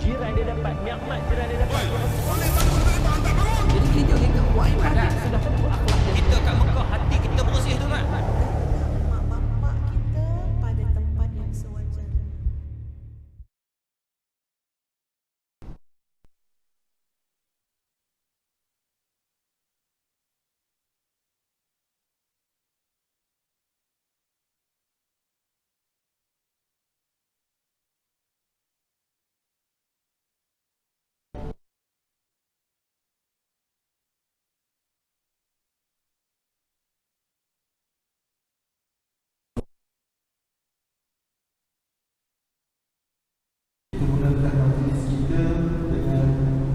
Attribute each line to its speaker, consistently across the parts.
Speaker 1: jiran dia dapat, nikmat jiran dia dapat.
Speaker 2: Jadi kita buat ibadat.
Speaker 1: Sudah tentu akhlak dia.
Speaker 2: Kita kat Mekah, hati kita bersih tu kan.
Speaker 3: Mak bapak kita pada tempat yang sewajarnya.
Speaker 4: Kita mulakan majlis kita dengan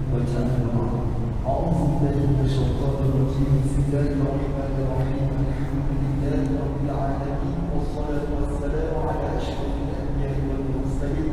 Speaker 4: bacaan doa. A'udzubillahi minasyaitonir rajim. Bismillahirrahmanirrahim. Alhamdulillahi rabbil alamin. Wassalatu wassalamu ala asyrafil anbiya'i wal mursalin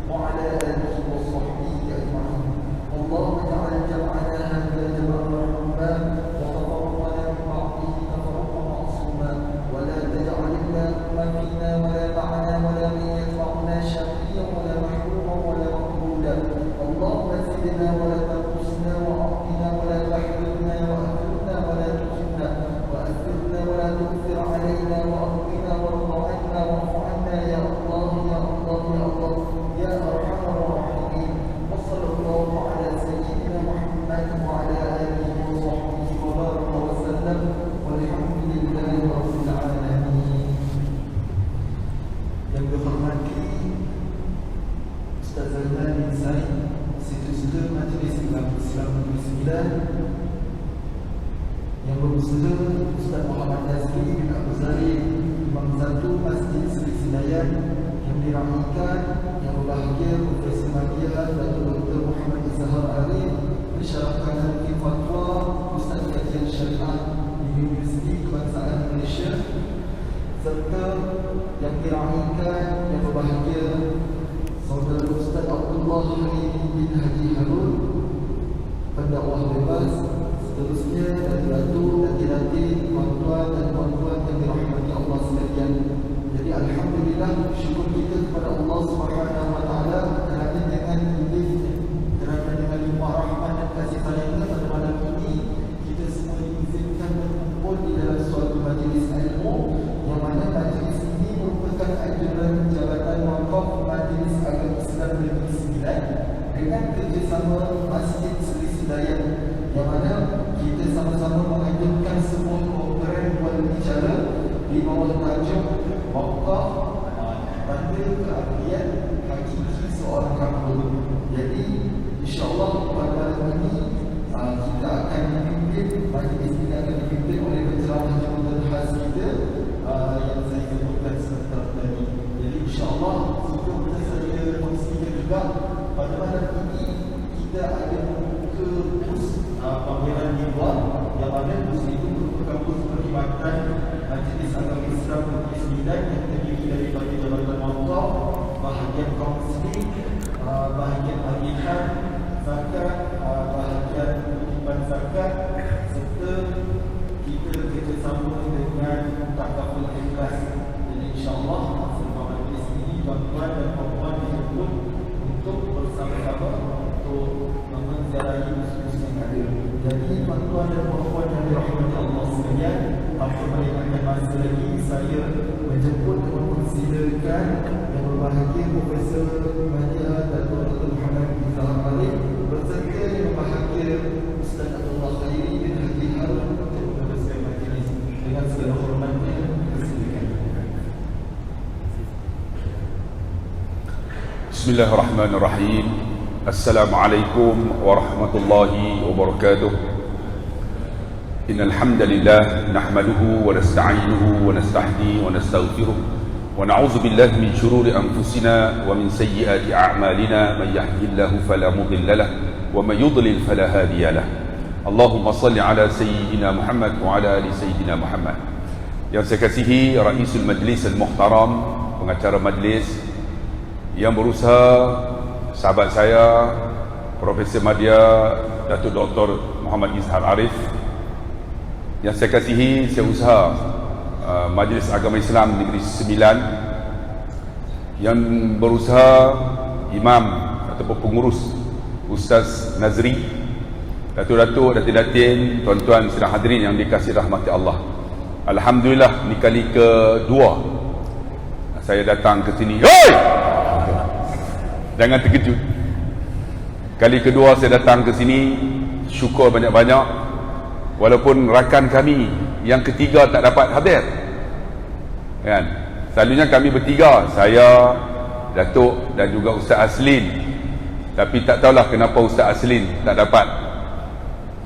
Speaker 4: wa ala alihi wa sahbihi ajma'in. Allahumma ja'al jam'ana hadha jam'an marhuma wa tafarraqana min ba'dihi tafarruqan ma'suma wa la taj'alna ma fina wa la ma'ana wa la min yatba'una shaqiyan wa la mahruman wa la maqbulan. Allahumma zidna wa la tanqusna wa a'tina wa la tahrimna wa athirna wa la tukhzina wa athirna wa la tu'thir alayna wa aqina warda 'anna wa'fu 'anna ya Allah ya Allah ya Allah ya arhamar rahimin. Wa sallallahu ala sayyidina Muhammad wa ala alihi wa sahbihi wa baraka wa sallam walhamdulillahi rabbil alamin. Yang dihormati Ustaz Zainal bin Zaid, Situs Majlis Islam 99, yang berusaha Ustaz Muhammad Nazri bin Abu Zaid, Imam Satu Masjid Sri Senayan, yang dirahmatan yang berbahagia Profesor Madya Datuk Dr. Muhammad Izhar Arif, Pensyarah Nanti Fatwa Ustaz Kajian Syariah di Universiti Kebangsaan Malaysia, serta yang dirahmatan yang berbahagia Saudara Ustaz Abdullah Halim bin Haji Harun, pendakwah bebas, seterusnya dari Datuk, Datin-Datin, tuan-tuan dan puan-puan yang dirahmati Allah sekalian. Jadi alhamdulillah, syukur kita kepada Allah Subhanahu wa taala kerana dengan limpah rahmat dan kasih sayangnya pada malam ini kita semua diizinkan berkumpul di dalam suatu majlis ilmu, yang mana majlis ini merupakan anjuran Jabatan Wakaf Majlis Agama Islam Negeri Sembilan dengan kerjasama Masjid Sri Sedayan, yang mana kita sama-sama menganjurkan sebuah program buat bicara di bawah tajuk Wakaf Tanda Keahlian Hakiki Seorang Hamba. Jadi insyaAllah pada malam ini kita akan dipimpin, majlis ini akan dipimpin oleh penceramah jabatan khas kita yang saya sebutkan sebentar tadi. Jadi insyaAllah sebelum saya kongsikan juga, pada malam ini kita ada membuka bus pameran di luar, yang mana bus itu merupakan bus perkhidmatan Majlis Agama Islam Negeri Sembilan yang terdiri daripada Jabatan Wakaf, bahagian kaunseling, bahagian agihan zakat, bahagian kutipan zakat, serta kita kerjasama dengan Takaful Ikhlas. Jadi insyaAllah selepas majlis ini tuan-tuan dan puan-puan dijemput untuk bersama-sama untuk menziarahi bus-bus yang ada. Jadi tuan-tuan dan puan-puan yang dirahmati Allah sekalian, tanpa melengahkan masa lagi, saya menjemput dan mempersilakan yang berbahagia Profesor Madya Datuk Dr. Muhammad Izhar Arif berserta yang berbahagia Ustaz Abdullah Khairi bin Haji Harun untuk meneruskan majlis. Dengan segala hormatnya, persilakan.
Speaker 5: Bismillahirrahmanirrahim. Assalamualaikum warahmatullahi wabarakatuh. Innal hamdalillah nahmaduhu wa nasta'inuhu wa nastahdihi wa nastaghfiruh wa na'udzu billahi min shururi anfusina wa min sayyiati a'malina, man yahdihillahu fala mudilla lahu wa man yudlil fala hadiya lahu. Allahumma salli ala sayyidina Muhammad wa ala ali sayyidina Muhammad. Yang saya kasihi Raisul Majlis Al-Muhtaram, pengacara majlis, yang berusaha, sahabat saya Profesor Madya Datuk Dr. Muhammad Izhar Arif. Yang saya kasihi Setiausaha Majlis Agama Islam Negeri Sembilan, yang berusaha Imam ataupun pengurus Ustaz Nazri, Datuk-datuk, datin-datin, tuan-tuan sedang hadirin yang dikasihi rahmati Allah. Alhamdulillah, ni kali kedua saya datang ke sini. Hei! Jangan terkejut. Kali kedua saya datang ke sini, syukur banyak-banyak. Walaupun rakan kami yang ketiga tak dapat hadir. Kan? Selalunya kami bertiga, saya, Datuk dan juga Ustaz Aslin. Tapi tak tahulah kenapa Ustaz Aslin tak dapat.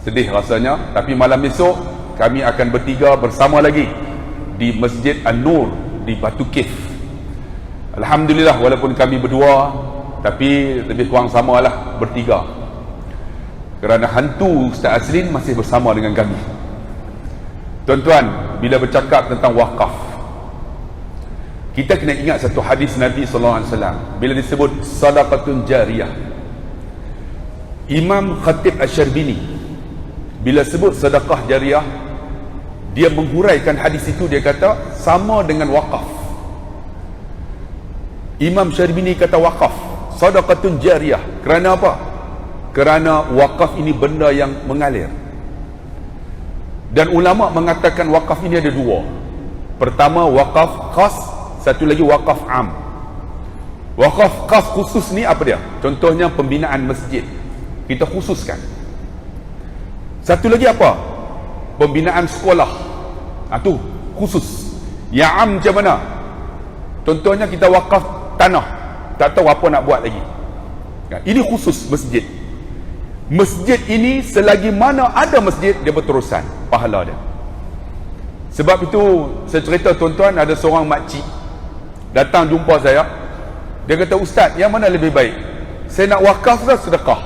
Speaker 5: Sedih rasanya. Tapi malam esok kami akan bertiga bersama lagi di Masjid An-Nur di Batu Kif. Alhamdulillah, walaupun kami berdua, tapi lebih kurang samalah bertiga. Kerana hantu Ustaz Aslin masih bersama dengan kami. Tuan-tuan, bila bercakap tentang wakaf, kita kena ingat satu hadis Nabi SAW bila disebut sadaqatun jariyah. Imam Khatib Asy-Syarbini bila sebut sedekah jariyah, dia menghuraikan hadis itu, dia kata sama dengan wakaf. Imam Syarbini kata wakaf sadaqatun jariyah. Kerana apa? Kerana wakaf ini benda yang mengalir. Dan ulama mengatakan wakaf ini ada dua. Pertama wakaf khas, satu lagi wakaf am. Wakaf khas khusus ni apa dia? Contohnya pembinaan masjid, kita khususkan. Satu lagi apa? Pembinaan sekolah. Tu khusus. Yang am macam mana? Contohnya kita wakaf tanah, tak tahu apa nak buat lagi. Ini khusus masjid. Masjid ini selagi mana ada masjid, dia berterusan pahala dia. Sebab itu saya cerita, tuan-tuan, ada seorang makcik datang jumpa saya. Dia kata, Ustaz, yang mana lebih baik? Saya nak wakaf atau sedekah?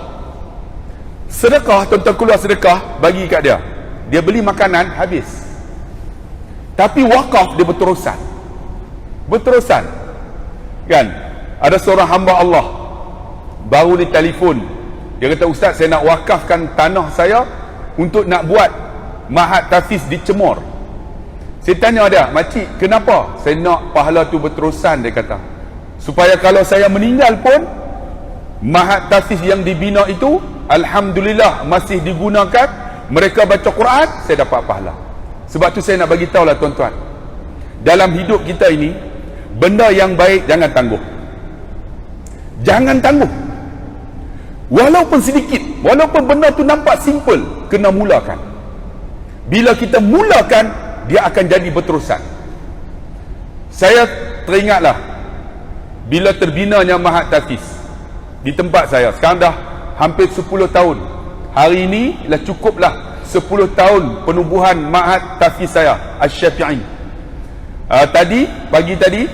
Speaker 5: Sedekah, tuan-tuan keluar sedekah, bagi kat dia. Dia beli makanan, habis. Tapi wakaf dia berterusan. Berterusan. Kan? Ada seorang hamba Allah baru di telefon. Dia kata, Ustaz, saya nak wakafkan tanah saya untuk nak buat mahat tahfiz di Cemor. Saya tanya dia, makcik, kenapa? Saya nak pahala tu berterusan, dia kata. Supaya kalau saya meninggal pun, mahat tahfiz yang dibina itu, alhamdulillah masih digunakan, mereka baca Quran, saya dapat pahala. Sebab tu saya nak bagi tahu lah, tuan-tuan, dalam hidup kita ini, benda yang baik jangan tangguh. Jangan tangguh. Walaupun sedikit, walaupun benda tu nampak simple, kena mulakan. Bila kita mulakan, dia akan jadi berterusan. Saya teringatlah bila terbinanya mahat tahfiz di tempat saya. Sekarang dah hampir 10 tahun. Hari ini lah cukuplah 10 tahun penubuhan mahat tahfiz saya, Asy-Syafi'i. Pagi tadi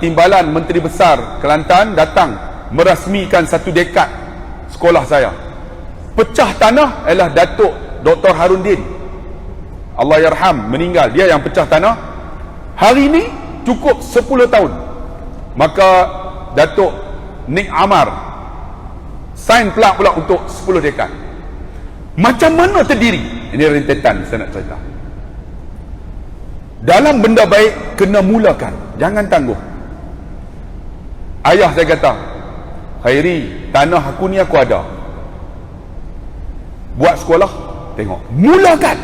Speaker 5: Timbalan Menteri Besar Kelantan datang merasmikan 1 dekad sekolah saya. Pecah tanah ialah Datuk Dr. Harundin, Allah yarham, meninggal. Dia yang pecah tanah. Hari ini cukup 10 tahun. Maka Datuk Nik Amar sign pula untuk 10 dekad. Macam mana terdiri? Ini rentetan saya nak cerita. Dalam benda baik kena mulakan, jangan tangguh. Ayah saya kata, Khairi, tanah aku ni aku ada, buat sekolah, tengok, mulakan.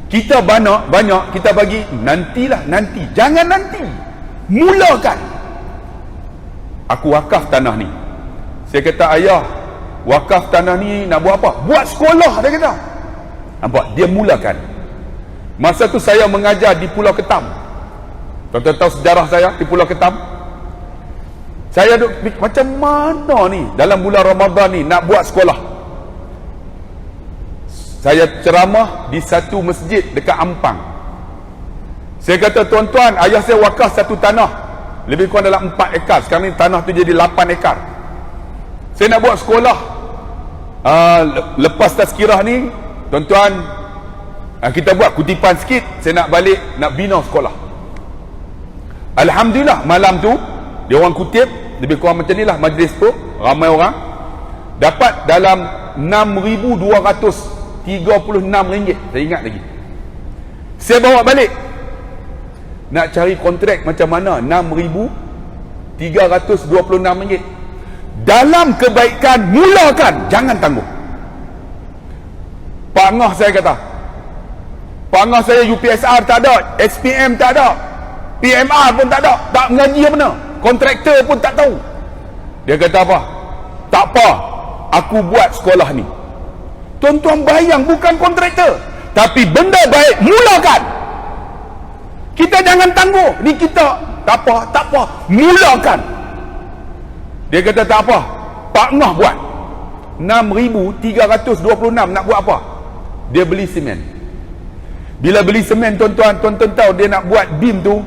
Speaker 5: Kita banyak kita bagi nantilah, nanti. Jangan nanti, mulakan. Aku wakaf tanah ni. Saya kata, ayah, wakaf tanah ni nak buat apa? Buat sekolah, dia kata. Nampak? Dia mulakan. Masa tu saya mengajar di Pulau Ketam. Tuan-tuan tahu sejarah saya di Pulau Ketam? Saya duk macam mana ni dalam bulan Ramadan ni nak buat sekolah. Saya ceramah di satu masjid dekat Ampang. Saya kata, tuan-tuan, ayah saya wakaf satu tanah lebih kurang dalam 4 ekar. Sekarang ni tanah tu jadi 8 ekar. Saya nak buat sekolah. Lepas tazkirah ni, tuan-tuan, kita buat kutipan sikit. Saya nak balik, nak bina sekolah. Alhamdulillah, malam tu dia orang kutip, lebih kurang macam ni lah majlis tu, ramai orang dapat dalam RM6,236. Saya ingat lagi. Saya bawa balik, nak cari kontrak macam mana. RM6,326. Dalam kebaikan, mulakan, jangan tangguh. Pak Ngah saya kata, Pak Ngah saya UPSR tak ada, SPM tak ada, PMR pun tak ada, tak mengaji apa mana, kontraktor pun tak tahu. Dia kata apa? Tak apa, aku buat sekolah ni. Tuan-tuan bayang, bukan kontraktor, tapi benda baik, mulakan. Kita jangan tangguh. Ni kita tak apa, mulakan. Dia kata tak apa, Pak Ngah buat 6,326 nak buat apa? Dia beli semen. Bila beli semen, tuan-tuan tahu dia nak buat beam tu,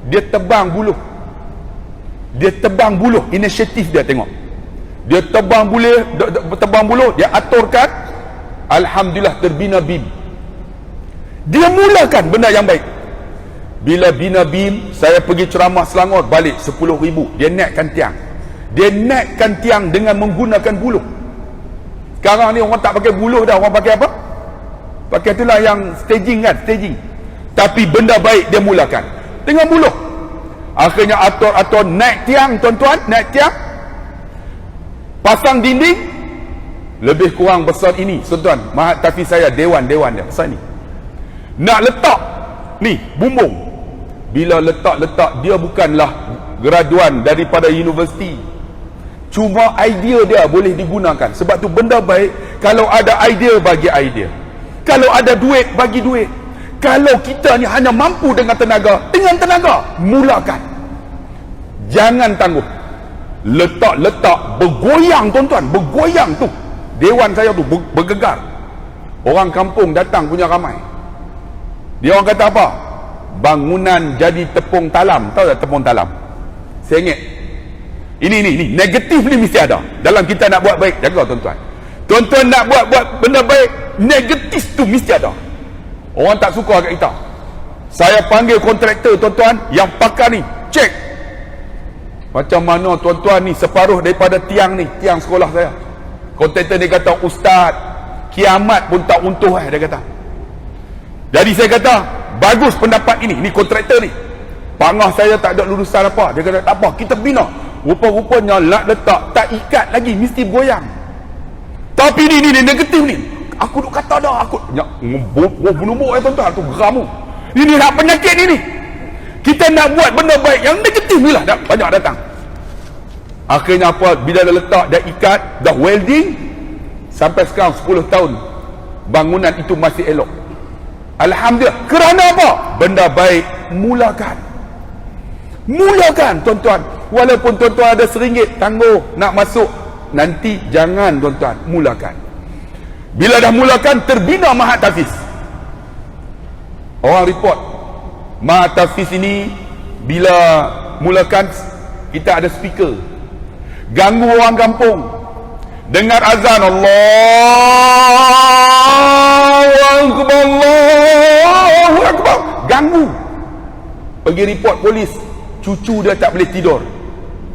Speaker 5: dia tebang buluh. Dia tebang buluh, inisiatif dia tengok. Dia tebang buluh, dia aturkan, alhamdulillah terbina beam. Dia mulakan benda yang baik. Bila bina beam, saya pergi ceramah Selangor, balik 10,000. Dia naikkan tiang. Dia naikkan tiang dengan menggunakan buluh. Sekarang ni orang tak pakai buluh dah, orang pakai apa? Pakai itulah yang staging kan, staging. Tapi benda baik dia mulakan dengan buluh. Akhirnya atur naik tiang, tuan-tuan, naik tiang, pasang dinding lebih kurang besar ini, tuan-tuan. Mahat tapi saya dewan dia besar ni. Nak letak ni bumbung. Bila letak dia bukanlah graduan daripada universiti. Cuma idea dia boleh digunakan. Sebab tu benda baik, kalau ada idea, bagi idea. Kalau ada duit, bagi duit. Kalau kita ni hanya mampu dengan tenaga, mulakan. Jangan tangguh. Letak bergoyang, tuan-tuan, bergoyang tu. Dewan saya tu bergegar. Orang kampung datang punya ramai. Dia orang kata apa? Bangunan jadi tepung talam. Tahu tak tepung talam? Sengit. Ini negatif ni mesti ada. Dalam kita nak buat baik, jaga tuan-tuan. Tuan-tuan nak buat benda baik, negatif tu mesti ada. Orang tak suka kat kita. Saya panggil kontraktor, tuan-tuan, yang pakar ni, cek macam mana tuan-tuan ni separuh daripada tiang ni, tiang sekolah saya. Kontraktor ni kata, Ustaz, kiamat pun tak untuh dia kata. Jadi saya kata, bagus pendapat ini kontraktor ni. Pak Ngah saya tak ada lulusan apa. Dia kata, tak apa, kita bina. Rupa-rupanya nak letak, tak ikat lagi, mesti goyang. Tapi ni negatif ni. Aku duk kata dah, aku bunuh tuan-tuan, tu geram tu. Ini nak penyakit ni. Kita nak buat benda baik, yang negatif ni lah banyak datang. Akhirnya apa? Bila dah letak, dah ikat, dah welding, sampai sekarang 10 tahun bangunan itu masih elok. Alhamdulillah. Kerana apa? Benda baik, mulakan tuan-tuan. Walaupun tuan-tuan ada RM1 tangguh nak masuk, nanti jangan tuan-tuan, mulakan. Bila dah mulakan, terbina Mahat Tahfiz. Orang report Mahat Tahfiz ini bila mulakan, kita ada speaker, ganggu orang kampung. Dengar azan, Allahu Akbar, ganggu. Pergi report polis, cucu dia tak boleh tidur.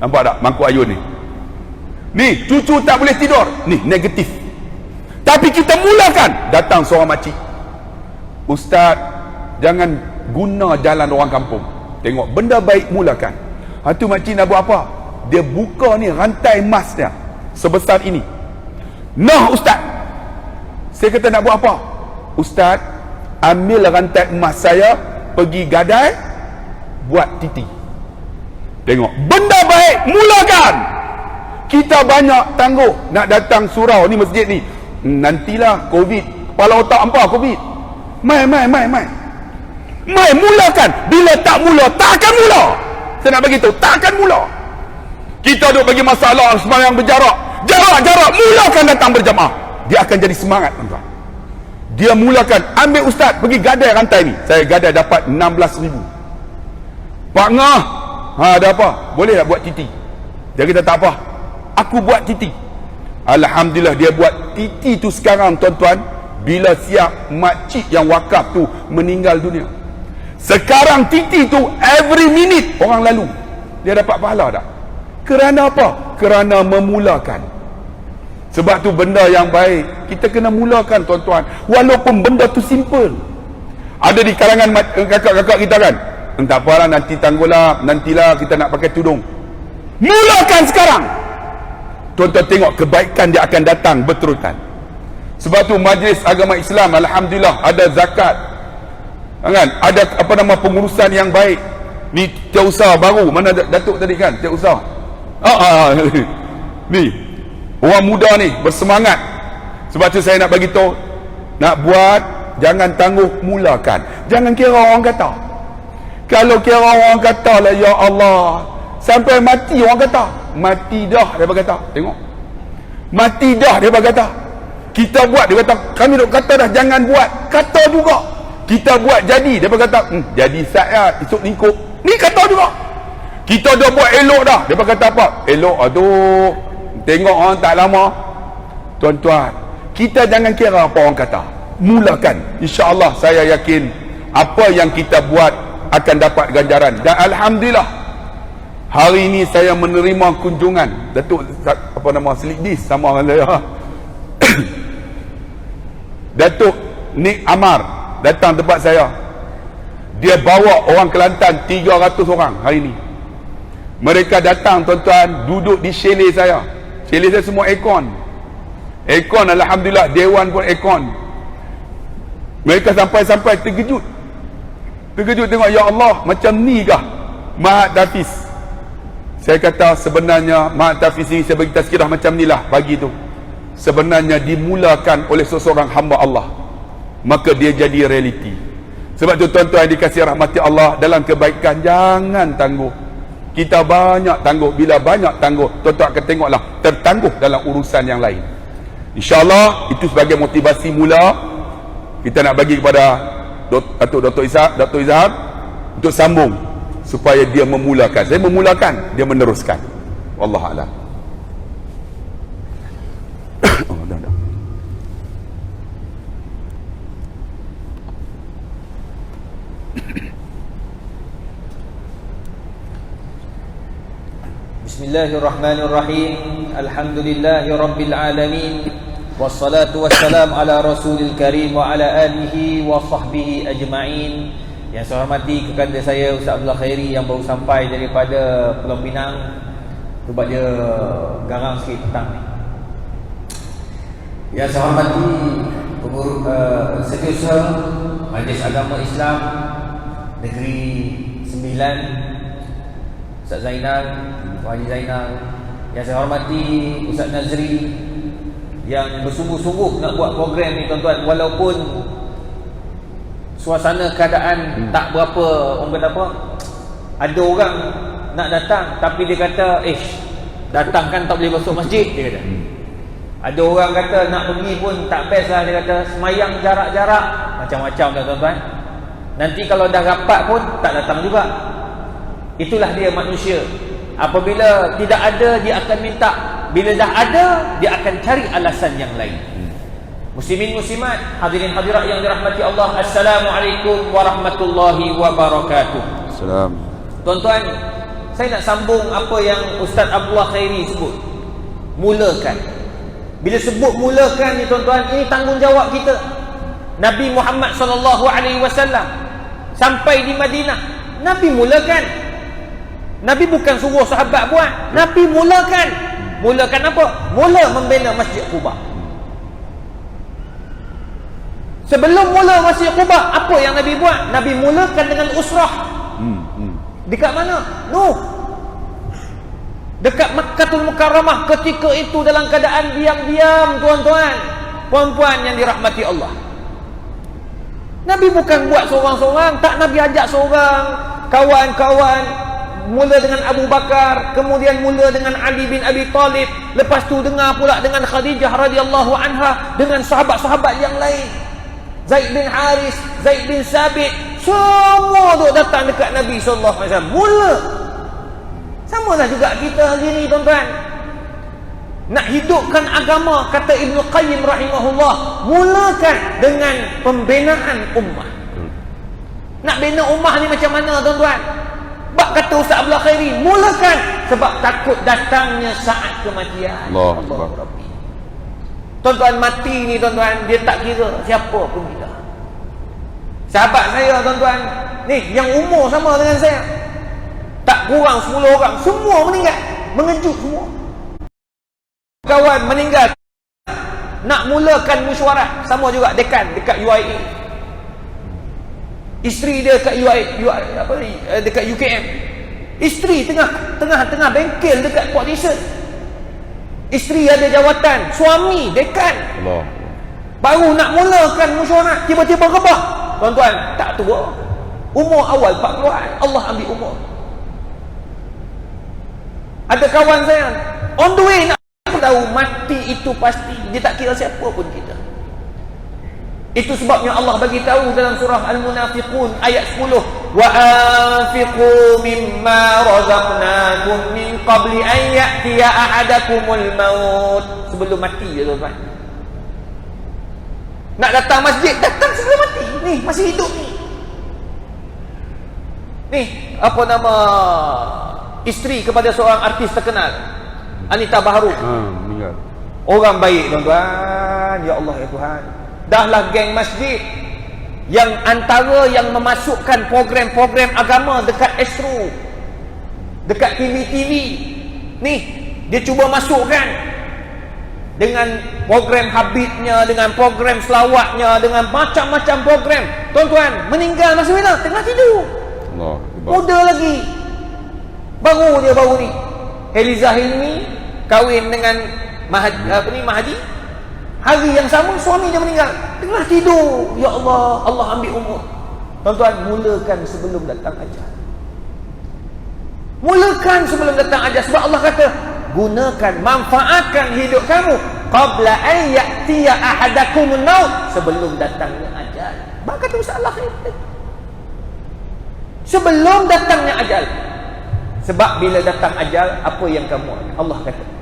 Speaker 5: Nampak tak mangkuk ayun ni, cucu tak boleh tidur. Ni negatif. Tapi kita mulakan. Datang seorang makcik, Ustaz, jangan guna jalan orang kampung. Tengok benda baik, mulakan. Tu makcik nak buat apa? Dia buka ni rantai emas dia sebesar ini. Nah Ustaz, saya kata nak buat apa? Ustaz, ambil rantai emas saya, pergi gadai, buat titi. Tengok benda baik, mulakan. Kita banyak tangguh nak datang surau ni, masjid ni. Nantilah Covid, kepala otak hampa Covid. Mai mulakan. Bila tak mula, tak akan mula. Saya nak bagi tahu, tak akan mula. Kita duk bagi masalah sembahyang berjarak, jarak, mulakan datang berjamaah. Dia akan jadi semangat, tuan-tuan. Dia mulakan. Ambil Ustaz, pergi gadai rantai ni. Saya gadai dapat 16,000. Pak Ngah, ada apa? Boleh tak buat titi? Dia kata tak apa, aku buat titi. Alhamdulillah, dia buat titi tu sekarang, tuan-tuan. Bila siap, makcik yang wakaf tu meninggal dunia. Sekarang titi tu every minute orang lalu, dia dapat pahala tak? Kerana apa? Kerana memulakan. Sebab tu benda yang baik kita kena mulakan, tuan-tuan. Walaupun benda tu simple. Ada di kalangan kakak-kakak kita kan, entah apalah, nanti tangguhlah, nantilah kita nak pakai tudung. Mulakan sekarang. Tuan-tuan tengok kebaikan dia akan datang berterusan. Sebab tu majlis agama Islam alhamdulillah ada zakat. Kan? Ada apa nama pengurusan yang baik. Ni tiap usaha baru. Mana Datuk tadi kan? Tiap usaha. Ni orang muda ni bersemangat. Sebab tu saya nak bagi tahu, nak buat jangan tangguh, mulakan. Jangan kira orang kata. Kalau kira orang kata lah, ya Allah, sampai mati orang kata, mati dah dia berkata. Tengok, mati dah dia berkata. Kita buat dia kata, kami duk kata dah jangan buat, kata juga. Kita buat jadi dia berkata, jadi saya esok lingkup ni, kata juga. Kita dah buat elok dah, dia berkata apa? Elok aduh, tengok orang tak lama. Tuan-tuan, kita jangan kira apa orang kata, mulakan. InsyaAllah saya yakin apa yang kita buat akan dapat ganjaran. Dan alhamdulillah hari ini saya menerima kunjungan Datuk apa nama Selikdis sama dengan saya. Datuk Nik Amar datang tempat saya. Dia bawa orang Kelantan 300 orang hari ini. Mereka datang tuan-tuan, duduk di chalet saya. Chalet saya semua aircon. Aircon alhamdulillah, dewan pun aircon. Mereka sampai-sampai terkejut. Terkejut tengok, ya Allah, macam ni kah Mahat Hafiz? Saya kata sebenarnya Mahat Hafiz ini saya bagi tazkirah macam ni lah pagi tu. Sebenarnya dimulakan oleh seseorang hamba Allah, maka dia jadi realiti. Sebab tu tuan-tuan dikasih rahmati Allah, dalam kebaikan jangan tangguh. Kita banyak tangguh. Bila banyak tangguh, tuan-tuan akan tengoklah tertangguh dalam urusan yang lain. InsyaAllah itu sebagai motivasi mula. Kita nak bagi kepada Dr. Izhar untuk sambung supaya dia memulakan. Saya memulakan, dia meneruskan. Wallahualam.
Speaker 2: Bismillahirrahmanirrahim. Alhamdulillahi rabbil alamin. Wassalatu wassalam ala rasulil karim wa ala alihi wa sahbihi ajma'in. Yang saya hormati kekanda saya Ustaz Abdullah Khairi yang baru sampai daripada Pulau Pinang. Sebab dia garang sikit petang ni. Yang saya hormati Setiausaha Majlis Agama Islam Negeri Sembilan, Ustaz Zainal, Haji Zainal. Yang saya hormati Ustaz Nazri yang bersungguh-sungguh nak buat program ni tuan-tuan, walaupun suasana keadaan tak berapa, orang kata apa, ada orang nak datang tapi dia kata datang kan tak boleh masuk masjid, dia kata. Ada orang kata nak pergi pun tak best lah, dia kata semayang jarak-jarak, macam-macam dah tuan-tuan. Nanti kalau dah rapat pun tak datang juga. Itulah dia manusia. Apabila tidak ada, dia akan minta. Bila dah ada, dia akan cari alasan yang lain. Muslimin muslimat, hadirin hadirat yang dirahmati Allah, Assalamualaikum warahmatullahi wabarakatuh.
Speaker 5: Assalam.
Speaker 2: Tuan-tuan, saya nak sambung apa yang Ustaz Abdullah Khairi sebut. Mulakan. Bila sebut mulakan ni tuan-tuan, ini tanggungjawab kita. Nabi Muhammad SAW sampai di Madinah, Nabi mulakan. Nabi bukan suruh sahabat buat, Nabi mulakan. Mulakan apa? Mula membina Masjid Quba. Sebelum mula Masjid Quba, apa yang Nabi buat? Nabi mulakan dengan usrah. Dekat mana? Nuh. Dekat Makkahul Mukarramah ketika itu dalam keadaan diam-diam tuan-tuan, puan-puan yang dirahmati Allah. Nabi bukan buat seorang-seorang, tak, Nabi ajak seorang, kawan-kawan. Mula dengan Abu Bakar, kemudian mula dengan Ali bin Abi Talib, lepas tu dengar pula dengan Khadijah radhiyallahu anha, dengan sahabat-sahabat yang lain, Zaid bin Haris, Zaid bin Sabit, semua tu datang dekat Nabi sallallahu alaihi wasallam. Mula. Samalah juga kita hari ni tuan-tuan. Nak hidupkan agama, kata Ibnu Qayyim rahimahullah, mulakan dengan pembinaan ummah. Nak bina ummah ni macam mana tuan-tuan? Bak kata Ustaz Abdullah Khairi, mulakan sebab takut datangnya saat kematian. Allah Rabbi. Tuan-tuan, mati ni tuan-tuan, dia tak kira siapa pun kita. Sahabat saya tuan-tuan, ni yang umur sama dengan saya, tak kurang 10 orang, semua meninggal. Mengejut semua. kawan meninggal, nak mulakan mesyuarat, sama juga dekan dekat UIA, isteri dia dekat dekat UKM, isteri tengah bengkel dekat Port Dickson, isteri ada jawatan, suami dekan,
Speaker 5: Allah.
Speaker 2: baru nak mulakan mesyuarat, tiba-tiba rebah. Tuan-tuan, tak tua, umur awal 40-an, Allah ambil umur. Ada kawan saya on the way nak tahu mati itu pasti, dia tak kira siapa pun kita. Itu sebabnya Allah bagi tahu dalam surah Al-Munafiqun ayat 10, wa anfiqu mimma razaqnakum min qabli an ya'tiya ahadakumul maut. Sebelum mati ya tuan-tuan. Nak datang masjid, datang sebelum mati. Ni masih hidup ni. Ni apa nama isteri kepada seorang artis terkenal, Anita Baharu.
Speaker 5: Meninggal.
Speaker 2: Orang baik tuan-tuan, ya Allah ya Tuhan. Dahlah geng masjid yang antara yang memasukkan program-program agama dekat Astro, dekat TV-TV ni, dia cuba masukkan dengan program habibnya, dengan program selawatnya, dengan macam-macam program. Tuan-tuan, meninggal masa mana? Tengah tidur.
Speaker 5: Allah.
Speaker 2: Muda lagi. Baru ni Eliza Hilmi kahwin dengan Mahdi. Hari yang sama suami dia meninggal, tengah tidur. Ya Allah, Allah ambil umur. Tuan-tuan, mulakan sebelum datang ajal. Mulakan sebelum datang ajal. Sebab Allah kata, gunakan, manfaatkan hidup kamu qabla an ya'tiya ahadakumun maut, sebelum datangnya ajal. Bang kata Ustaz Allah, sebelum datangnya ajal. Sebab bila datang ajal, apa yang kamu, Allah kata,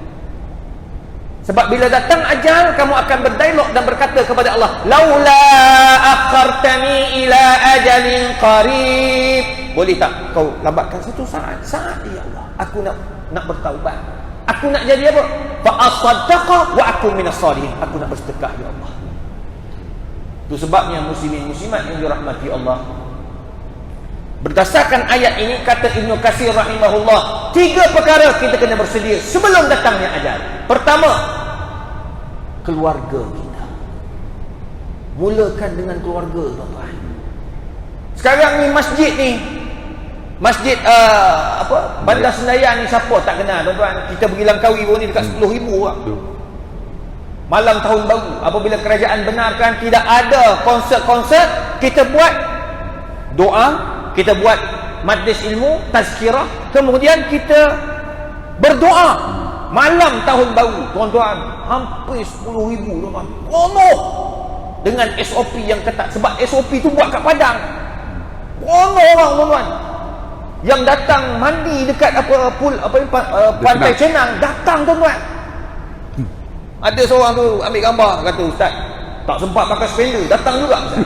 Speaker 2: sebab bila datang ajal, kamu akan berdialog dan berkata kepada Allah, laula akhartani ila ajalin qarib, boleh tak kau lambatkan satu saat ya Allah, aku nak bertaubat, aku nak jadi apa, fa asaddaqa wa akun minas salihin, aku nak bersedekah ya Allah. Itu sebabnya muslimin muslimat yang dirahmati Allah, berdasarkan ayat ini kata Ibnu Katsir rahimahullah, 3 perkara kita kena bersedia sebelum datangnya ajal. Pertama, keluarga kita. Mulakan dengan keluarga tuan-tuan. Sekarang ni masjid Bandar Senayan ni, siapa tak kenal tuan-tuan? Kita pergi Langkawi baru ni dekat 10,000 orang. Malam tahun baru, apabila kerajaan benarkan tidak ada konsert-konsert, kita buat doa, kita buat majlis ilmu, tazkirah, kemudian kita berdoa malam tahun baru. Tuan-tuan, hampir 10,000 tuan-tuan, penuh dengan SOP yang ketat. Sebab SOP tu buat kat Padang, penuh orang tuan-tuan yang datang mandi dekat pantai Cenang, datang tuan-tuan. Ada seorang tu ambil gambar, kata Ustaz tak sempat pakai spender, datang juga Ustaz.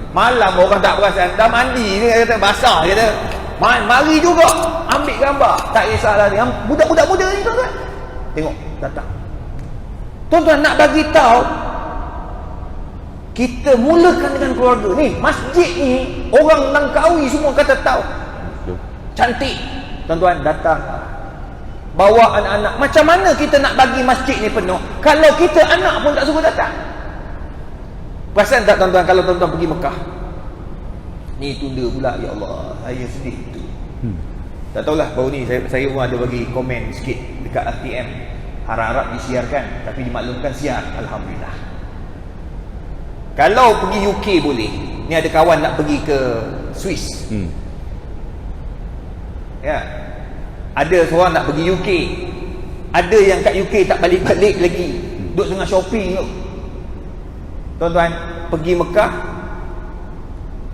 Speaker 2: Malam orang tak perasan, dah mandi ni, kata basah, kata mari juga ambil gambar, tak kisahlah. Yang budak-budak muda ni tuan-tuan, tengok datang. Tuan-tuan, nak bagi tahu kita mulakan dengan keluarga ni. Masjid ni orang Langkawi semua kata tahu cantik. Tuan-tuan, datang, bawa anak-anak. Macam mana kita nak bagi masjid ni penuh kalau kita anak pun tak suruh datang? Perasan tak tuan-tuan, kalau tuan-tuan pergi Mekah ni tunda pula, ya Allah, saya sedih tu. Tak tahulah, baru ni saya pun ada bagi komen sikit dekat RTM, harap-harap disiarkan, tapi dimaklumkan siar, alhamdulillah. Kalau pergi UK boleh. Ni ada kawan nak pergi ke Swiss. Ya, ada seorang nak pergi UK, ada yang kat UK tak balik-balik lagi, duduk tengah shopping tu. Tuan-tuan, pergi Mekah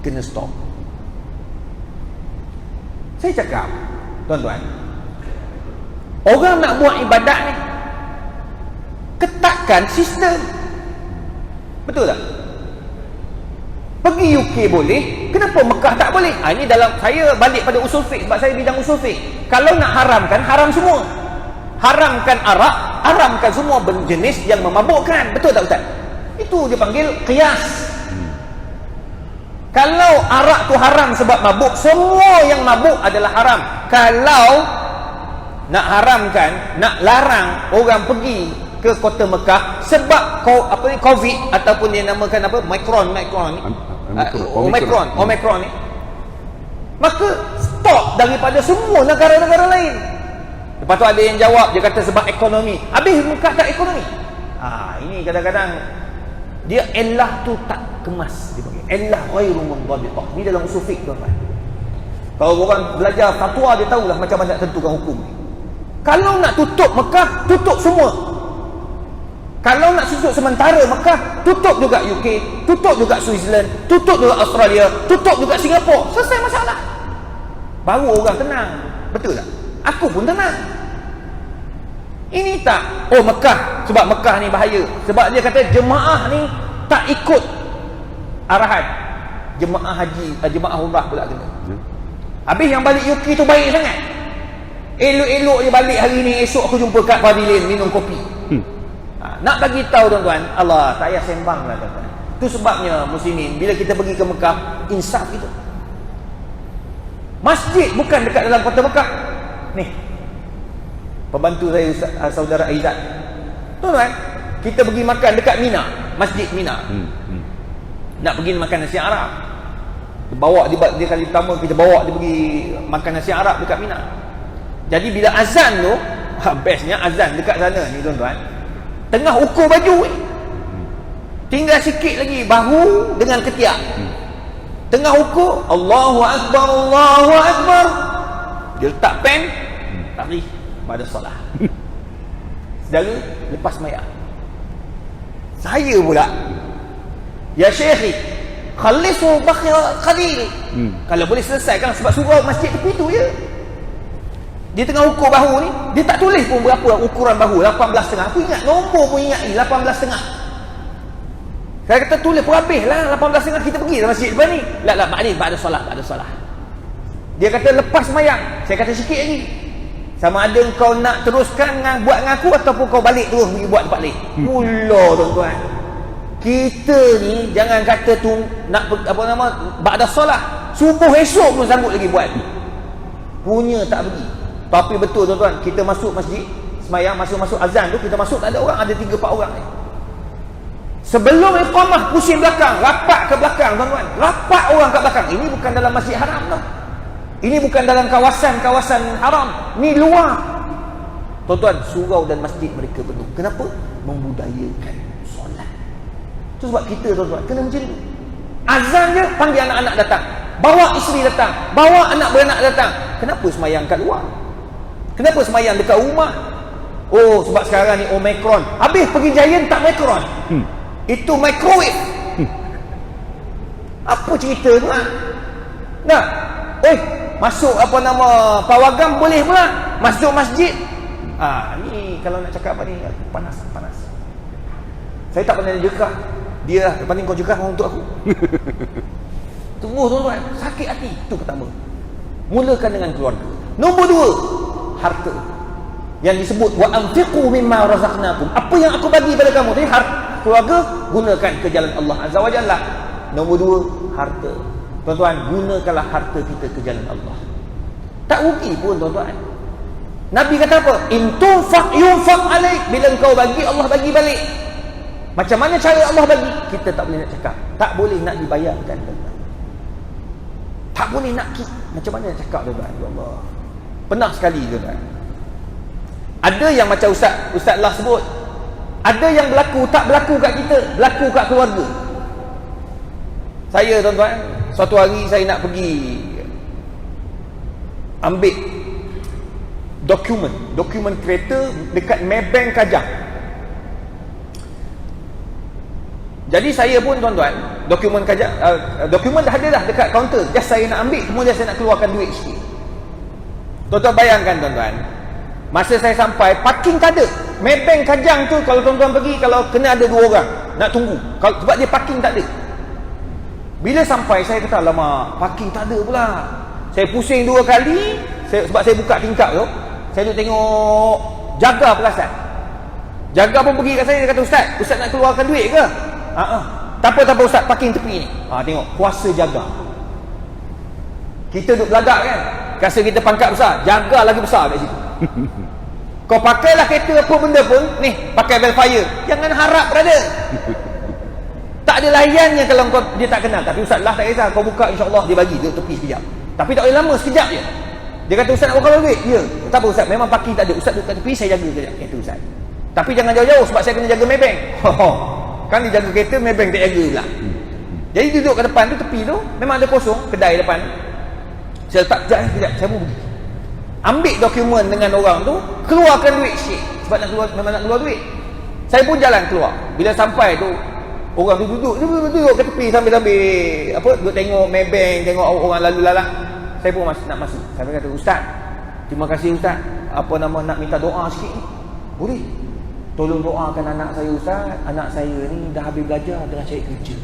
Speaker 2: kena stop. Saya cakap, tuan-tuan, orang nak buat ibadat ni, ketatkan sistem. Betul tak? Pergi UK boleh, kenapa Mekah tak boleh? Ini dalam, saya balik pada usul fiqh, sebab saya bidang usul fiqh. Kalau nak haramkan, haram semua. Haramkan arak, haramkan semua berjenis yang memabukkan. Betul tak Ustaz? Itu dia panggil qiyas. Kalau arak tu haram sebab mabuk, semua yang mabuk adalah haram. Kalau nak haramkan, nak larang orang pergi ke kota Mekah sebab COVID ataupun dia namakan apa Omicron ni, maka stop daripada semua negara-negara lain. Lepas tu ada yang jawab, dia kata sebab ekonomi. Habis Mekah tak ekonomi. Ini kadang-kadang dia elah tu tak kemas, dia panggil elah ghairu mundhabitah. Ni dalam usul fiqh tuan-tuan. Kalau orang belajar fatwa dia tahulah macam mana nak tentukan hukum ni. Kalau nak tutup Mekah, tutup semua. Kalau nak tutup sementara Mekah, tutup juga UK, tutup juga Switzerland, tutup juga Australia, tutup juga Singapura. Selesai masalah. Baru orang tenang. Betul tak? Aku pun tenang. Ini tak, Mekah, sebab Mekah ni bahaya. Sebab dia kata jemaah ni tak ikut arahan. Jemaah haji, jemaah umrah pula kena. Habis yang balik UK tu baik sangat. Elok-elok je balik hari ni, esok aku jumpa kat pavilion minum kopi. Nak bagi tahu tuan-tuan, Allah, tak payah sembang lah tuan-tuan. Itu sebabnya muslimin, bila kita pergi ke Mekah, insaf itu. Masjid bukan dekat dalam kota Mekah. Ni, pembantu saya saudara Aizat. Tuan-tuan, kita pergi makan dekat Mina, Masjid Mina. Nak pergi makan nasi Arab. Bawa dia kali pertama kita bawa dia pergi makan nasi Arab dekat Mina. Jadi bila azan tu, bestnya azan dekat sana ni tuan-tuan, tengah ukur baju ni, tinggal sikit lagi bahu dengan ketiak. Tengah ukur, Allahu Akbar, Allahu Akbar. Dia letak pen, tarik pada solat. Saudara lepas mayat. Saya pula, ya Syekh, khalisu bakhya qadil. Kalau boleh selesaikan, sebab surau masjid tepi tu je. Dia tengah ukur bahu ni, dia tak tulis pun berapa ukuran bahu, 18,5. Aku ingat nombor pun ingat ni 18,5. Saya kata tulis pun habis lah 18,5, kita pergi ke masjid depan ni. La maknanya ba'da solat. Dia kata lepas mayang. Saya kata sikit lagi. Sama ada kau nak teruskan buat dengan aku ataupun kau balik terus pergi buat tempat lain. Mula tuan-tuan. Kita ni jangan kata tu nak ba'da solat. Subuh esok pun sanggup lagi buat. Punya tak pergi. Tapi betul tuan-tuan, kita masuk masjid semayang, masuk azan tu, kita masuk tak ada orang, ada 3-4 orang ni. Sebelum iqamah pusing belakang, rapat ke belakang tuan-tuan. Rapat orang kat belakang. Ini bukan dalam masjid haram tau. Ini bukan dalam kawasan haram. Ni luar. Tuan-tuan, surau dan masjid mereka penuh. Kenapa? Membudayakan solat. Itu sebab kita tuan-tuan kena macam tu. Azan je panggil anak-anak datang. Bawa isteri datang, bawa anak beranak datang. Kenapa semayang kat luar? Kenapa semayang dekat rumah? Sebab sekarang ni Omicron. Habis pergi Giant tak Omicron. Itu microwave. Apa cerita tu lah? Nah, masuk pawagam boleh pula. Masuk masjid. Ni kalau nak cakap apa ni, panas. Saya tak pernah jekah. Dia lepas ni kau jekah untuk aku. Tunggu tuan-tuan, sakit hati. Itu pertama. Mulakan dengan keluarga. Nombor 2, harta. Yang disebut wa anfiqu mimma razaqnakum. Apa yang aku bagi pada kamu tadi, keluarga, gunakan ke jalan Allah Azza wa Jalla. Nombor 2, harta. Tuan-tuan, gunakanlah harta kita ke jalan Allah. Tak rugi pun tuan-tuan. Nabi kata apa? In tunfaq yunfaq alaik. Bila engkau bagi, Allah bagi balik. Macam mana cara Allah bagi? Kita tak boleh nak cakap. Tak boleh nak dibayarkan tuan-tuan. Tak boleh nak macam mana nak cakap tuan-tuan? Ya Allah. Pernah sekali tuan-tuan. Ada yang macam Ustaz lah sebut. Ada yang berlaku, tak berlaku kat kita, berlaku kat keluarga. Saya tuan-tuan, suatu hari saya nak pergi ambil dokumen kereta dekat Maybank Kajang. Jadi saya pun tuan-tuan, dokumen dah ada dah dekat kaunter. Just saya nak ambil, kemudian saya nak keluarkan duit sikit. Tuan-tuan bayangkan tuan-tuan, masa saya sampai, parking tak ada. Maybank Kajang tu kalau tuan-tuan pergi, kalau kena ada 2 orang nak tunggu, sebab dia parking tak ada. Bila sampai saya kata, alamak, parking tak ada pula. Saya pusing 2 kali. Sebab saya buka tingkap tu, saya duduk tengok jaga perasan. Jaga pun pergi kat saya, dia kata, Ustaz nak keluarkan duit ke? Tak apa Ustaz, parking tepi ni. Tengok, kuasa jaga. Kita duduk belagak kan, rasa kita pangkat besar, jaga lagi besar kat situ. Kau pakailah kereta apa benda pun, ni pakai Velfire. Jangan harap, brother. Tak ada layannya kalau kau dia tak kenal. Tapi ustaz lah tak kisah, kau buka insya-Allah dia bagi dia tepi sekejap. Tapi tak boleh lama, sekejap je. Dia kata ustaz nak berapa duit? Ya. Tak apa ustaz, memang parking tak ada. Ustaz duduk kat tepi, saya jaga kejap kereta ustaz. Tapi jangan jauh-jauh sebab saya kena jaga Maybank. Kan dia jaga kereta, Maybank tak jaga pula. Jadi duduk kat depan tu, tepi tu memang ada kosong, kedai depan. Saya letak kejap, saya pun pergi. Ambil dokumen dengan orang tu, keluarkan duit sikit. Sebab nak keluar, memang nak keluar duit. Saya pun jalan keluar. Bila sampai tu, orang tu duduk ke tepi sambil apa, duduk tengok Maybank, tengok orang lalu lalang. Saya pun nak masuk. Saya kata, ustaz, terima kasih ustaz. Apa nama, nak minta doa sikit ni. Boleh? Tolong doakan anak saya ustaz. Anak saya ni dah habis belajar, tengah cari kerja.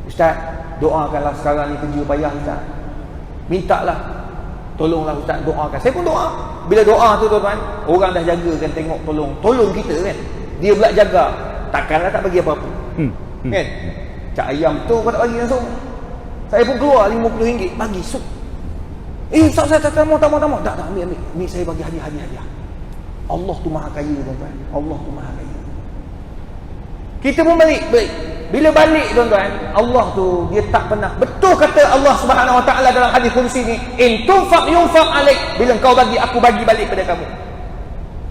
Speaker 2: Ustaz, doakanlah sekarang ni kerja payah ustaz. Mintalah, tolonglah ustaz, doakan. Saya pun doa. Bila doa tu tuan-tuan, orang dah jaga kan, tengok tolong kita kan. Dia pula jaga. Takkanlah tak bagi apa-apa. Kan? Cak ayam tu kau tak bagi langsung. Saya pun keluar RM50 bagi sup. Ustaz tak mau. Tak ambil. Ni saya bagi hadiah. Allah tu maha kaya tuan-tuan. Allah tu maha kaya. Kita pun balik. Bila balik tuan-tuan, Allah tu dia tak pernah. Betul kata Allah Subhanahu Wa Taala dalam hadis qudsi ni, in tunfaq yunfaq alaik. Bila kau bagi, aku bagi balik pada kamu.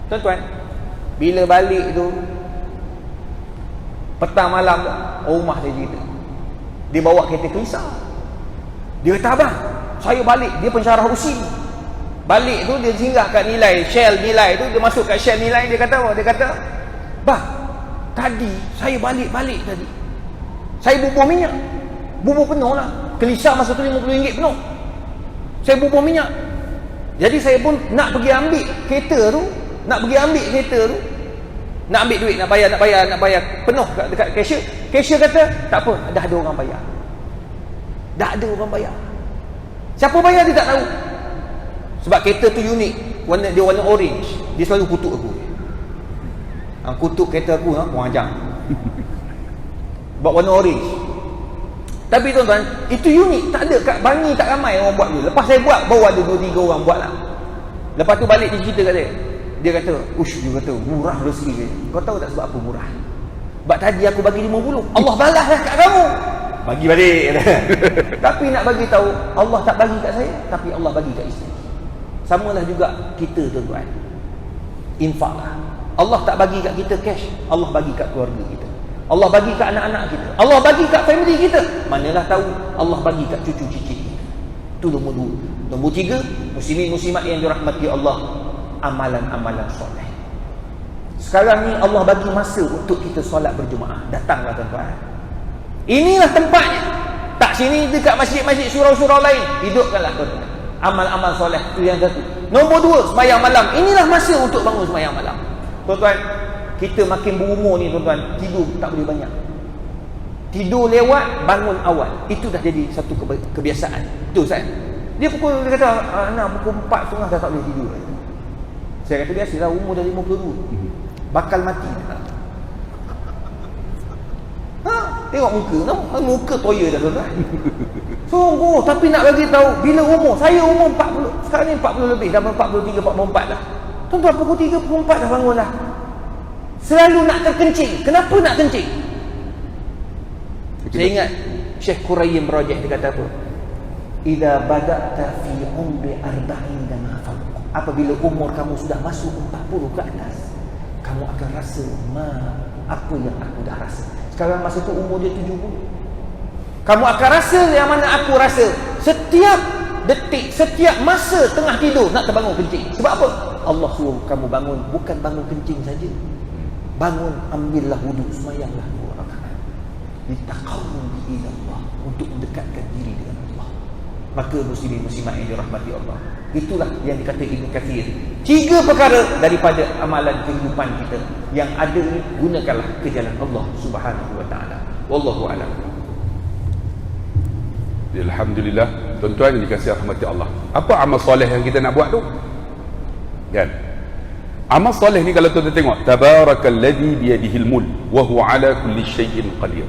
Speaker 2: Tuan-tuan, bila balik tu petang malam tu, rumah dia cerita. Dia bawa kereta Kelisa. Dia kata, abang, saya balik. Dia pensyarah usin. Balik tu dia singgah kat nilai Shell nilai tu, dia masuk kat Shell nilai. Dia kata apa? Dia kata, bah, tadi saya balik tadi, saya bubuh minyak. Bubuh penuh lah. Kelisa masa tu RM50 penuh. Saya bubuh minyak. Jadi saya pun nak pergi ambil kereta tu. Nak ambil duit, nak bayar penuh dekat cashier. Cashier kata, tak apa, dah ada orang bayar. Siapa bayar dia tak tahu. Sebab kereta tu unik, dia warna orange. Dia selalu kutuk aku. Kutuk kereta aku, orang ajar. Buat warna orange. Tapi tuan-tuan, itu unik. Tak ada kat Bangi, tak ramai orang buat dulu. Lepas saya buat, baru ada 2-3 orang buat lah. Lepas tu balik dia cerita kat saya. Dia kata, dia kata, murah rezeki dia. Kau tahu tak sebab apa murah? Sebab tadi aku bagi 50, Allah balas lah kat kamu. Bagi balik. Tapi nak bagi tahu, Allah tak bagi kat saya, tapi Allah bagi kat isteri. Samalah juga kita tuan-tuan. Infak lah. Allah tak bagi kat kita cash, Allah bagi kat keluarga kita. Allah bagi kat anak-anak kita. Allah bagi kat family kita. Manalah tahu Allah bagi kat cucu cicit kita. Itu nombor 2. Nombor 3, muslimin muslimat yang dirahmati Allah, amalan-amalan soleh. Sekarang ni Allah bagi masa untuk kita solat berjemaah. Datanglah tuan-tuan. Inilah tempatnya. Tak sini dekat masjid-masjid surau-surau lain. Hidupkanlah tuan-tuan. Amal-amal soleh itu yang satu. Nombor 2, sembahyang malam. Inilah masa untuk bangun sembahyang malam. Tuan-tuan, kita makin berumur ni tuan-tuan, tidur tak boleh banyak. Tidur lewat, bangun awal. Itu dah jadi satu kebiasaan. Betul Ustaz? Dia kata, nak pukul 4.30 dah tak boleh tidur. Saya kata biasalah, umur dah 52. Bakal mati. Tengok muka toya dah tuan-tuan. Sungguh, tapi nak bagi tahu bila umur. Saya umur 40, sekarang ni 40 lebih, dah 43, 44 dah. Tuan-tuan, pukul 3, pukul 4 dah bangun dah. Selalu nak terkencing. Kenapa nak kencing? Saya ingat Syekh Qurayyim Rajih dia kata apa? Idza bada'ta fi umri 40 dan hafal. Apabila umur kamu sudah masuk 40 ke atas, kamu akan rasa apa yang aku dah rasa. Sekarang masa tu umur dia 70. Kamu akan rasa yang mana aku rasa. Setiap detik, setiap masa tengah tidur nak terbangun kencing. Sebab apa? Allah suruh kamu bangun, bukan bangun kencing saja. Bangun, ambillah wuduk, semayanglah 2 rakaat. Litaqarrubi ila Allah, untuk mendekatkan diri dengan Allah. Maka muslimin muslimat yang dirahmati Allah, itulah yang dikata Ibn Kathir. 3 perkara daripada amalan kehidupan kita yang ada ni, gunakanlah ke jalan Allah Subhanahu wa taala. Wallahu a'lam.
Speaker 5: Alhamdulillah, tuan-tuan yang dikasihi rahmati Allah. Apa amal soleh yang kita nak buat tu? Kan? Amal soleh ni kalau tuan-tuan tengok, tabarakalladzi biyadihil mulk wa huwa ala kulli syai'in qadir.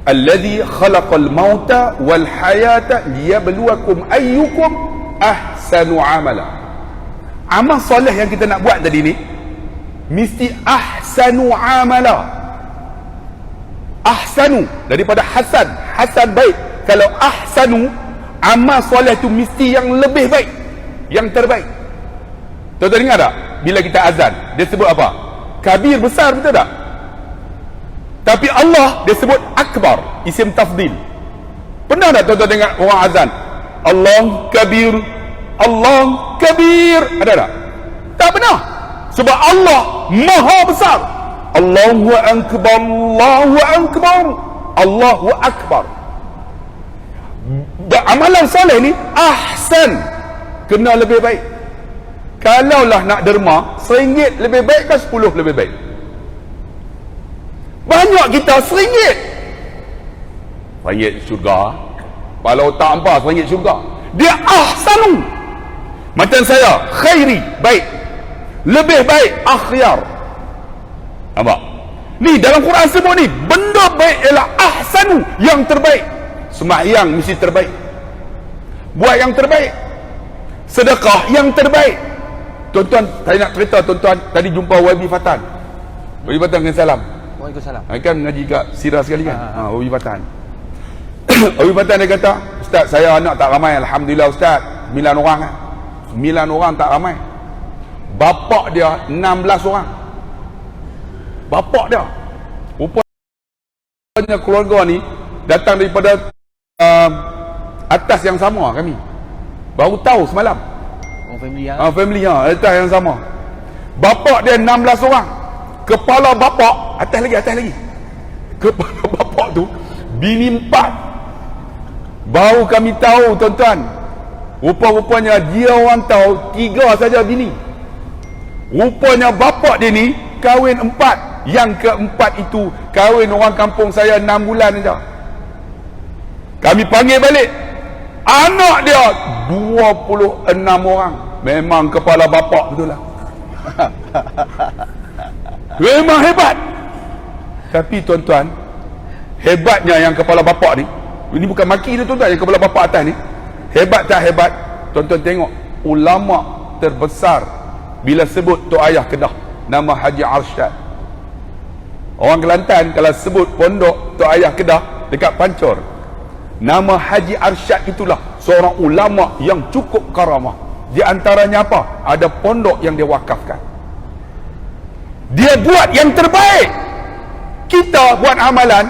Speaker 5: Alladzi khalaqal mauta wal hayata liyabluwakum ayyukum ahsanu amala. Amal soleh yang kita nak buat tadi ni mesti ahsanu amala. Ahsanu daripada hasan, hasan baik. Kalau ahsanu, amal soleh tu mesti yang lebih baik, yang terbaik. Tuan-tuan ingat tak bila kita azan dia sebut apa? Kabir, besar, betul tak? Tapi Allah dia sebut akbar, isim tafdil. Pernah tak tuan-tuan dengar orang azan Allah kabir, Allah kabir? Ada tak? Tak pernah. Sebab Allah maha besar. Allahu akbar, Allahu akbar, Allahu akbar. Amalan soleh ni ahsan, kena lebih baik. Kalaulah nak derma, RM1 lebih baik ke 10 lebih baik? Banyak kita RM1. RM1 syurga. Kalau tak apa RM1 syurga. Dia ahsanu. Macam saya, khairi, baik. Lebih baik, akhyar. Nampak? Ni dalam Quran sebut ni, benda baik ialah ahsanu, yang terbaik. Sembahyang mesti terbaik. Buat yang terbaik. Sedekah yang terbaik. Tuan-tuan, saya nak cerita tuan-tuan, tadi jumpa YB Fatan. YB Fatan dengan salam.
Speaker 2: Waalaikumsalam.
Speaker 5: Kan mengaji kat Sirah sekali kan? YB Fatan. YB Fatan dia kata, Ustaz, saya anak tak ramai. Alhamdulillah Ustaz. 9 orang kan? 9 orang tak ramai. Bapak dia 16 orang. Bapak dia. Rupanya keluarga ni datang daripada atas yang sama kami. Baru tahu semalam.
Speaker 2: Oh, family ya.
Speaker 5: Family atas yang sama. Bapak dia 16 orang. Kepala bapak atas lagi. Kepala bapak tu bini 4. Baru kami tahu tuan-tuan. Rupa-rupanya dia orang tahu 3 saja bini. Rupanya bapak dia ni kahwin 4. Yang keempat itu kahwin orang kampung saya 6 bulan saja. Kami panggil balik. Anak dia 26 orang. Memang kepala bapak betul lah. Memang hebat. Tapi tuan-tuan, hebatnya yang kepala bapak ni, ini bukan maki dia tuan-tuan, yang kepala bapak atas ni, hebat tak hebat? Tuan-tuan tengok, ulama terbesar bila sebut Tok Ayah Kedah, nama Haji Arsyad. Orang Kelantan kalau sebut pondok Tok Ayah Kedah dekat Pancor, nama Haji Arsyad itulah seorang ulama yang cukup karamah. Di antaranya apa? Ada pondok yang dia wakafkan. Dia buat yang terbaik. Kita buat amalan,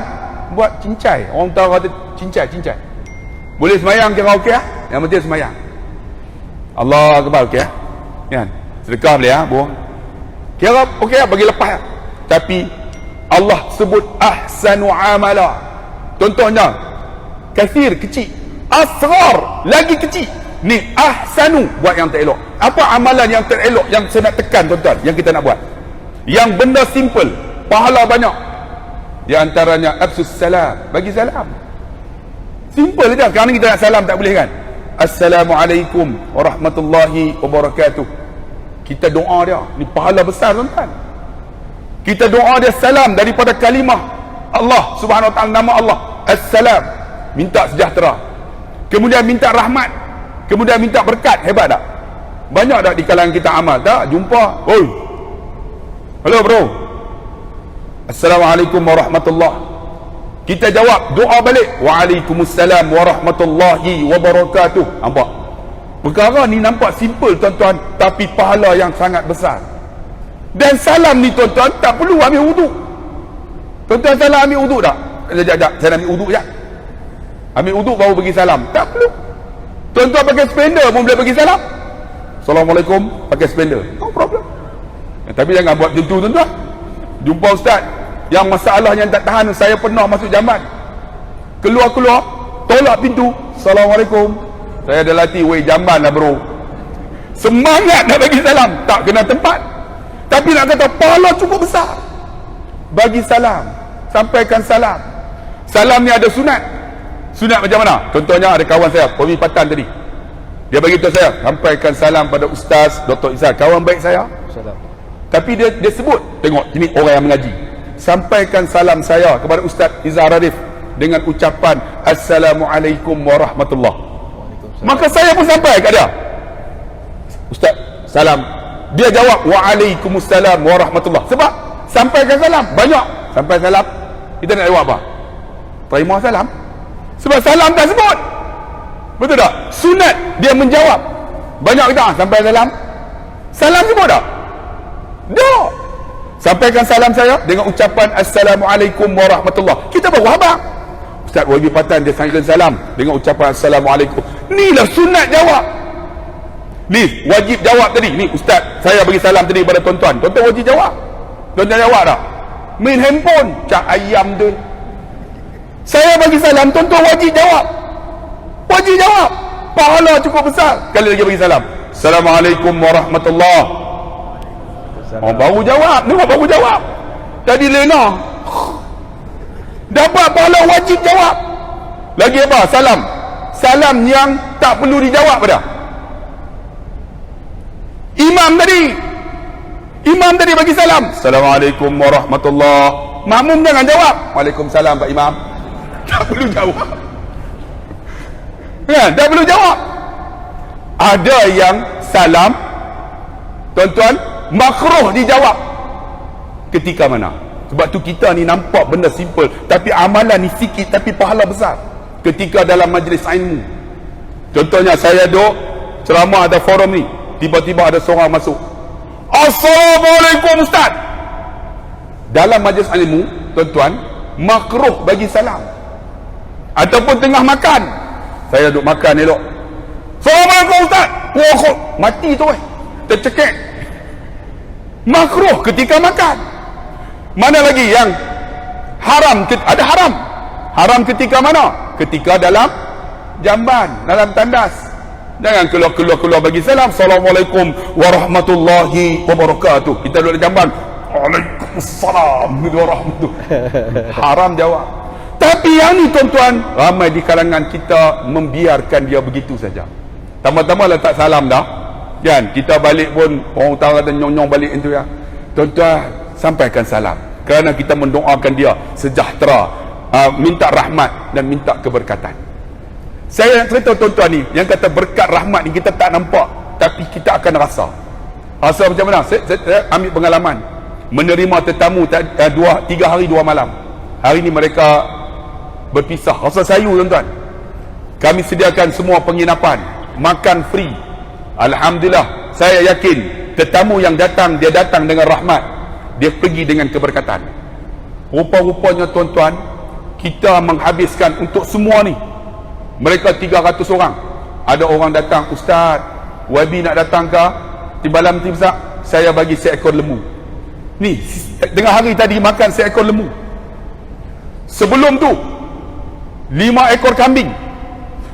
Speaker 5: buat cincai. Orang tahu kata cincai. Boleh semayang kira okey ah? Yang penting semayang. Allah Akbar okey ah? Kan? Sedekah boleh ah, buang. Kira okey ah, bagi lepas ah. Tapi Allah sebut ahsanu amala. Contohnya kathir, kecil. Asghar, lagi kecil. Ni ahsanu, buat yang tak elok. Apa amalan yang terelok yang saya nak tekan tuan-tuan, yang kita nak buat? Yang benda simple, pahala banyak. Di antaranya absus salam, bagi salam. Simple saja. Sekarang ni kita nak salam tak boleh kan? Assalamualaikum warahmatullahi wabarakatuh. Kita doa dia, ni pahala besar tuan-tuan. Kita doa dia salam daripada kalimah Allah Subhanahu wa taala, nama Allah Assalam, minta sejahtera. Kemudian minta rahmat, kemudian minta berkat. Hebat tak? Banyak tak di kalangan kita amal? Tak? Jumpa, oi, halo bro, Assalamualaikum warahmatullahi. Kita jawab, doa balik, Waalaikumsalam warahmatullahi wabarakatuh. Nampak? Perkara ni nampak simple tuan-tuan, tapi pahala yang sangat besar. Dan salam ni tuan-tuan tak perlu ambil wuduk. Tuan-tuan salam ambil wuduk tak? Sekejap, saya nak ambil wuduk sekejap. Ambil wuduk baru bagi salam. Tak perlu. Tuan-tuan pakai spender pun boleh bagi salam. Assalamualaikum, pakai spender, no problem. Tapi jangan buat macam tu tuan-tuan. Jumpa ustaz yang masalahnya tak tahan, saya pernah masuk jamban, keluar-keluar tolak pintu, Assalamualaikum, saya ada latih, weh jamban lah bro. Semangat nak bagi salam, tak kena tempat. Tapi nak kata pahala cukup besar. Bagi salam, sampaikan salam. Salam ni ada sunat. Sunat macam mana? Contohnya ada kawan saya, Pomi Patan tadi, dia bagi tahu saya, sampaikan salam pada Ustaz Dr. Izzal, kawan baik saya.
Speaker 2: Salam.
Speaker 5: Tapi dia sebut, tengok ini orang yang mengaji, sampaikan salam saya kepada Ustaz Izzal Arif dengan ucapan Assalamualaikum warahmatullahi. Maka saya pun sampai kat dia, Ustaz salam. Dia jawab waalaikumsalam warahmatullah. Sebab sampaikan salam banyak. Sampai salam kita nak jawab apa? Terima salam. Sebab salam dah sebut. Betul tak? Sunat dia menjawab. Banyak kita sampai salam. Salam sebut tak? Dah. Sampaikan salam saya dengan ucapan Assalamualaikum warahmatullah. Kita baru habaq. Ustaz Wabi Patan dia sampaikan salam dengan ucapan Assalamualaikum. Inilah sunat jawab. Ni wajib jawab tadi. Ni Ustaz saya bagi salam tadi pada tuan-tuan. Tuan-tuan wajib jawab. Tuan-tuan jawab tak? Main handphone cak ayam tu. Saya bagi salam, tuan-tuan wajib jawab. Wajib jawab. Pahala cukup besar. Sekali lagi bagi salam. Assalamualaikum warahmatullahi. Oh, baru jawab. Nampak baru jawab. Tadi lena. Dapat pahala wajib jawab. Lagi apa? Salam. Salam yang tak perlu dijawab pada. Imam tadi bagi salam. Assalamualaikum warahmatullahi. Makmum jangan jawab. Waalaikumsalam Pak Imam. Tak perlu jawab. Ya, tak perlu jawab. Ada yang salam, tuan-tuan, makruh dijawab. Ketika mana? Sebab tu kita ni nampak benda simple, tapi amalan ni sikit tapi pahala besar. Ketika dalam majlis ilmu. Contohnya saya duduk ceramah ada forum ni, tiba-tiba ada seorang masuk. Assalamualaikum Ustaz. Dalam majlis ilmu, tuan-tuan, makruh bagi salam. Ataupun tengah makan, saya duduk makan elok, Assalamualaikum Ustaz. Wah, mati tu tercekik. Makruh ketika makan. Mana lagi yang haram? Ada haram. Haram ketika mana? Ketika dalam jamban, dalam tandas. Jangan keluar bagi salam. Assalamualaikum warahmatullahi wabarakatuh. Kita duduk di jamban, Waalaikumsalam warahmatullahi. Haram jawab. Tapi yang ni tuan-tuan, ramai di kalangan kita membiarkan dia begitu saja. Tama-tama letak salam dah, kan? Kita balik pun orang utara kata nyong-nyong balik itu ya. Tuan-tuan, sampaikan salam kerana kita mendoakan dia sejahtera, minta rahmat dan minta keberkatan. Saya nak cerita tuan-tuan ni yang kata berkat rahmat ni kita tak nampak, tapi kita akan rasa. Rasa macam mana? Saya ambil pengalaman menerima tetamu 3 hari 2 malam. Hari ni mereka berpisah. Rasa sayu tuan-tuan. Kami sediakan semua penginapan, makan free. Alhamdulillah, saya yakin tetamu yang datang, dia datang dengan rahmat, dia pergi dengan keberkatan. Rupa-rupanya tuan-tuan, kita menghabiskan untuk semua ni. Mereka 300 orang. Ada orang datang, Ustaz Wabi nak datang ke Timbalam Timsak, saya bagi seekor lembu. Ni tengah hari tadi makan seekor lembu. Sebelum tu 5 ekor kambing.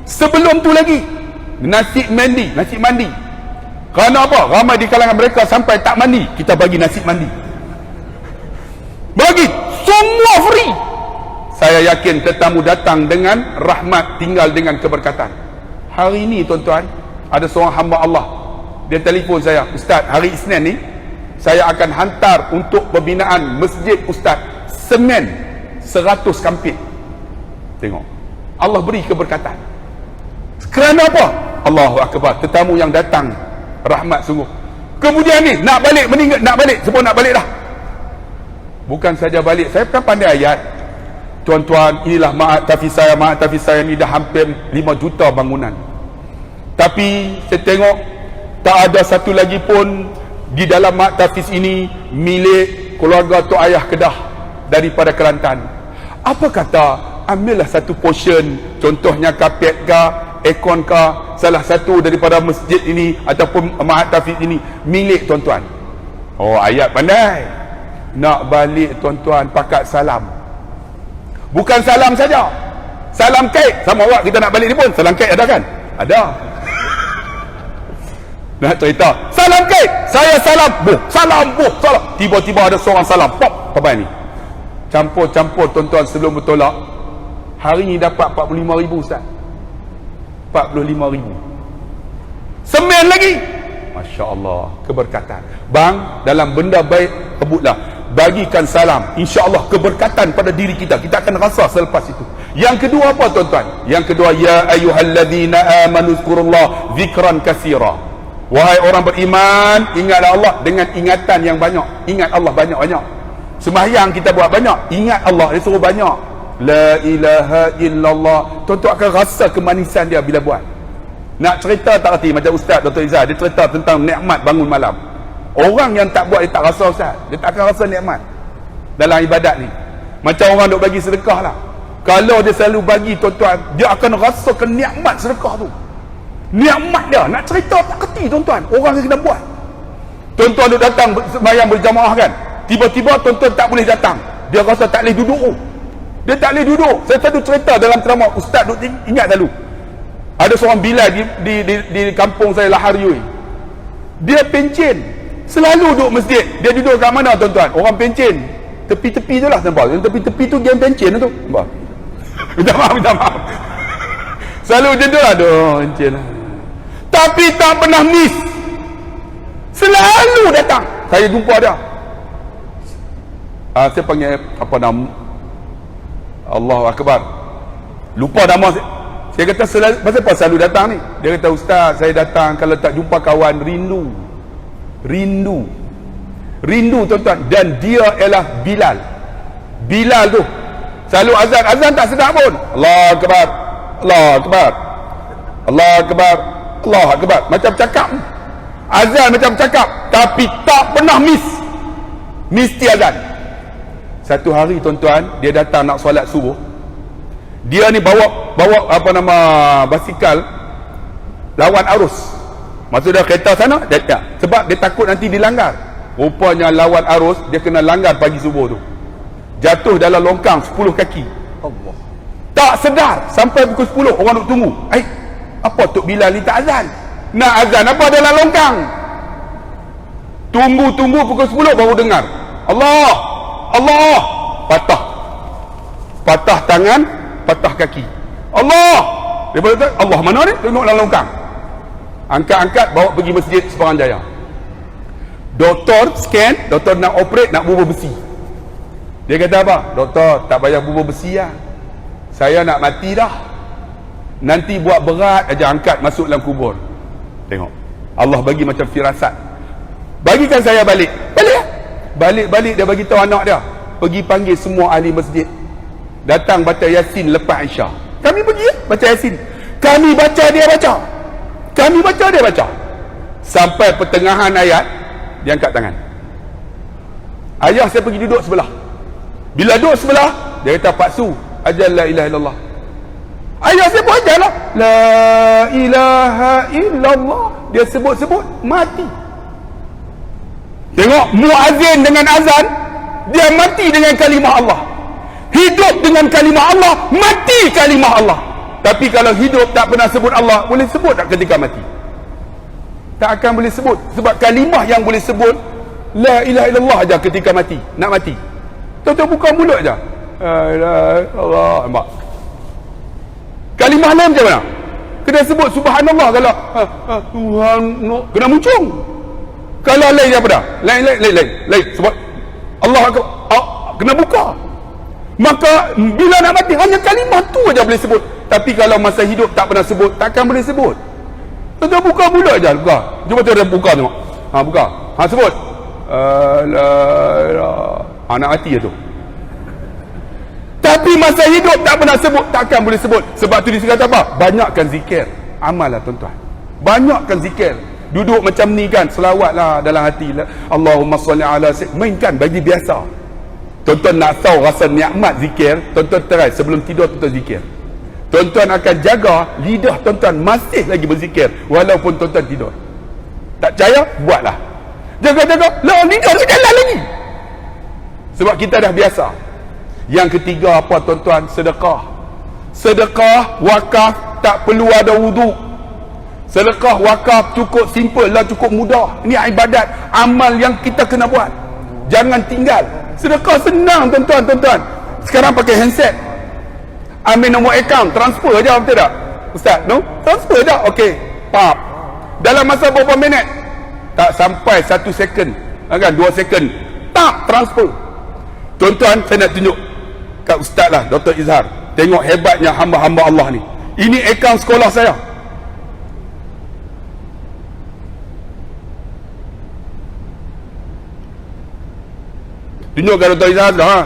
Speaker 5: Sebelum tu lagi nasi mandi. Kerana apa? Ramai di kalangan mereka sampai tak mandi, kita bagi nasi mandi. Bagi semua free. Saya yakin tetamu datang dengan rahmat, tinggal dengan keberkatan. Hari ini tuan-tuan, ada seorang hamba Allah, dia telefon saya, Ustaz, hari Isnin ni saya akan hantar untuk pembinaan masjid Ustaz semen 100 kampit. Tengok, Allah beri keberkatan. Kerana apa? Allahu Akbar, tetamu yang datang rahmat sungguh. Kemudian ni nak balik, sebab nak balik dah. Bukan saja balik, saya kan pandai ayat. Tuan-tuan, inilah Ma'had Tafiz saya ni dah hampir 5 juta bangunan. Tapi saya tengok tak ada satu lagi pun di dalam Ma'had Tafiz ini milik keluarga Tok Ayah Kedah daripada Kelantan. Apa kata ambillah satu portion, contohnya kapet ke, aircon ke, salah satu daripada masjid ini ataupun Ma'had Tafiz ini milik tuan-tuan. Oh, ayat pandai. Nak balik tuan-tuan pakat salam. Bukan salam saja, salam kait. Sama awak kita nak balik ni pun salam kait ada kan? Ada. Nak cerita salam kait, saya salam salam. Tiba-tiba ada seorang salam, pop, apa ni? Campur-campur tuan-tuan sebelum bertolak. Hari ni dapat 45,000 Ustaz. 45,000. Semen lagi. Masya Allah, keberkatan. Bang, dalam benda baik sebutlah, bagikan salam, insya-Allah keberkatan pada diri kita. Kita akan rasa selepas itu. Yang kedua apa tuan-tuan? Yang kedua, ya ayyuhalladzina amanu zkurullah zikran katsira. Wahai orang beriman, ingatlah Allah dengan ingatan yang banyak. Ingat Allah banyak-banyak. Sembahyang kita buat banyak, ingat Allah, dia suruh banyak. La ilaha illallah. Tuan-tuan akan rasa kemanisan dia bila buat. Nak cerita tak erti macam Ustaz Dr. Izzah, dia cerita tentang nikmat bangun malam. Orang yang tak buat dia tak rasa Ustaz, dia tak akan rasa nikmat dalam ibadat ni. Macam orang duk bagi sedekah lah. Kalau dia selalu bagi, tuan-tuan, dia akan rasakan nikmat sedekah tu. Nikmat dia nak cerita tak kerti, tuan-tuan. Orang yang kena buat. Tuan-tuan duk datang sembahyang berjamaah kan, tiba-tiba tuan-tuan tak boleh datang, dia rasa tak boleh duduk. Dia tak boleh duduk. Saya selalu cerita dalam ceramah, Ustaz duk ingat selalu. Ada seorang Bilal di kampung saya Lahariui. Dia pencen, selalu duduk masjid. Dia duduk kat mana, tuan-tuan? Orang pencen tepi-tepi tu lah, nampak? Yang tepi-tepi tu game pencen tu, nampak? minta maaf. Selalu dia duduk, aduh pencen lah. Tapi tak pernah miss. Selalu datang. Saya jumpa dia. Saya panggil apa nama? Allahu Akbar. Lupa nama saya. Saya kata pasal apa selalu datang ni? Dia kata, Ustaz, saya datang kalau tak jumpa kawan, rindu, tuan-tuan. Dan dia ialah Bilal. Bilal tu selalu azan tak sedap pun. Allahu Akbar, Allahu Akbar, Allahu Akbar, Allahu Akbar. Macam cakap azan, macam cakap, tapi tak pernah mesti azan. Satu hari, tuan-tuan, dia datang nak solat subuh. Dia ni bawa apa nama basikal lawan arus. Maksudnya kereta sana dia, sebab dia takut nanti dilanggar. Rupanya lawan arus, dia kena langgar pagi subuh tu. Jatuh dalam longkang 10 kaki. Allah. Tak sedar sampai pukul 10 orang duk tunggu. Apa Tok Bilal ni tak azan? Nak azan apa dalam longkang? Tunggu pukul 10 baru dengar. Allah. Patah tangan, patah kaki. Allah. Dia kata, Allah mana ni? Tengok dalam longkang. Angkat, bawa pergi masjid Seberang Jaya. Doktor scan, doktor nak operate, nak bubur besi. Dia kata apa? Doktor, tak payah bubur besi lah. Saya nak mati dah. Nanti buat berat aja, angkat masuk dalam kubur. Tengok. Allah bagi macam firasat. Bagikan saya balik. Balik dia bagi tahu anak dia. Pergi panggil semua ahli masjid. Datang baca Yasin lepas Isyak. Kami pergi baca Yasin. Kami baca dia baca. Sampai pertengahan ayat, dia angkat tangan. Ayah saya pergi duduk sebelah. Bila duduk sebelah, dia kata, Pak Su, ajar la ilaha illallah. Ayah saya pun ajar lah, la ilaha illallah. Dia sebut-sebut, mati. Tengok, muazzin dengan azan, dia mati dengan kalimah Allah. Hidup dengan kalimah Allah, mati kalimah Allah. Tapi kalau hidup tak pernah sebut Allah, boleh sebut tak ketika mati? Tak akan boleh sebut. Sebab kalimah yang boleh sebut, la ilaha illallah aja ketika mati. Nak mati, tuan-tuan buka mulut aja, la ilaha illallah. Nampak? Kalimah lain macam mana? Kena sebut subhanallah. Kalau Tuhan kena muncung. Kalau lain apa dah? Lain. Sebab Allah kena buka. Maka bila nak mati, hanya kalimah tu aja boleh sebut. Tapi kalau masa hidup tak pernah sebut, takkan boleh sebut. Tuan-tuan buka mulut aja, buka. Cuba tuan buka tengok. Buka. Sebut. Nak mati tu. Tapi masa hidup tak pernah sebut, takkan boleh sebut. Sebab tu dia kata apa? Banyakkan zikir. Amal lah tuan-tuan. Banyakkan zikir. Duduk macam ni kan, selawat lah dalam hati. Allahumma salli ala sayyidina. Mainkan bagi biasa. Tuan-tuan nak tahu rasa nikmat zikir, tuan-tuan try sebelum tidur tuan-tuan zikir. Tuan-tuan akan jaga lidah tuan-tuan masih lagi berzikir walaupun tuan-tuan tidur. Tak percaya? Buatlah. Jaga-jaga, lidah tu jalan lagi. Sebab kita dah biasa. Yang ketiga apa tuan-tuan? Sedekah. Sedekah, wakaf, tak perlu ada wuduk. Sedekah, wakaf cukup simple lah, cukup mudah. Ini ibadat, amal yang kita kena buat. Jangan tinggal. Sedekah senang tuan-tuan. Sekarang pakai handset, ambil nombor akaun, transfer aja, betul tak Ustaz? No? Transfer aja, okey, pap. Dalam masa berapa minit? Tak sampai 1 second, kan, 2 second, tak, transfer. Tuan-tuan, saya nak tunjuk kat Ustaz lah, Dr. Izhar. Tengok hebatnya hamba-hamba Allah ni. Ini akaun sekolah saya. Tunjukkan Dr. Izzah dah.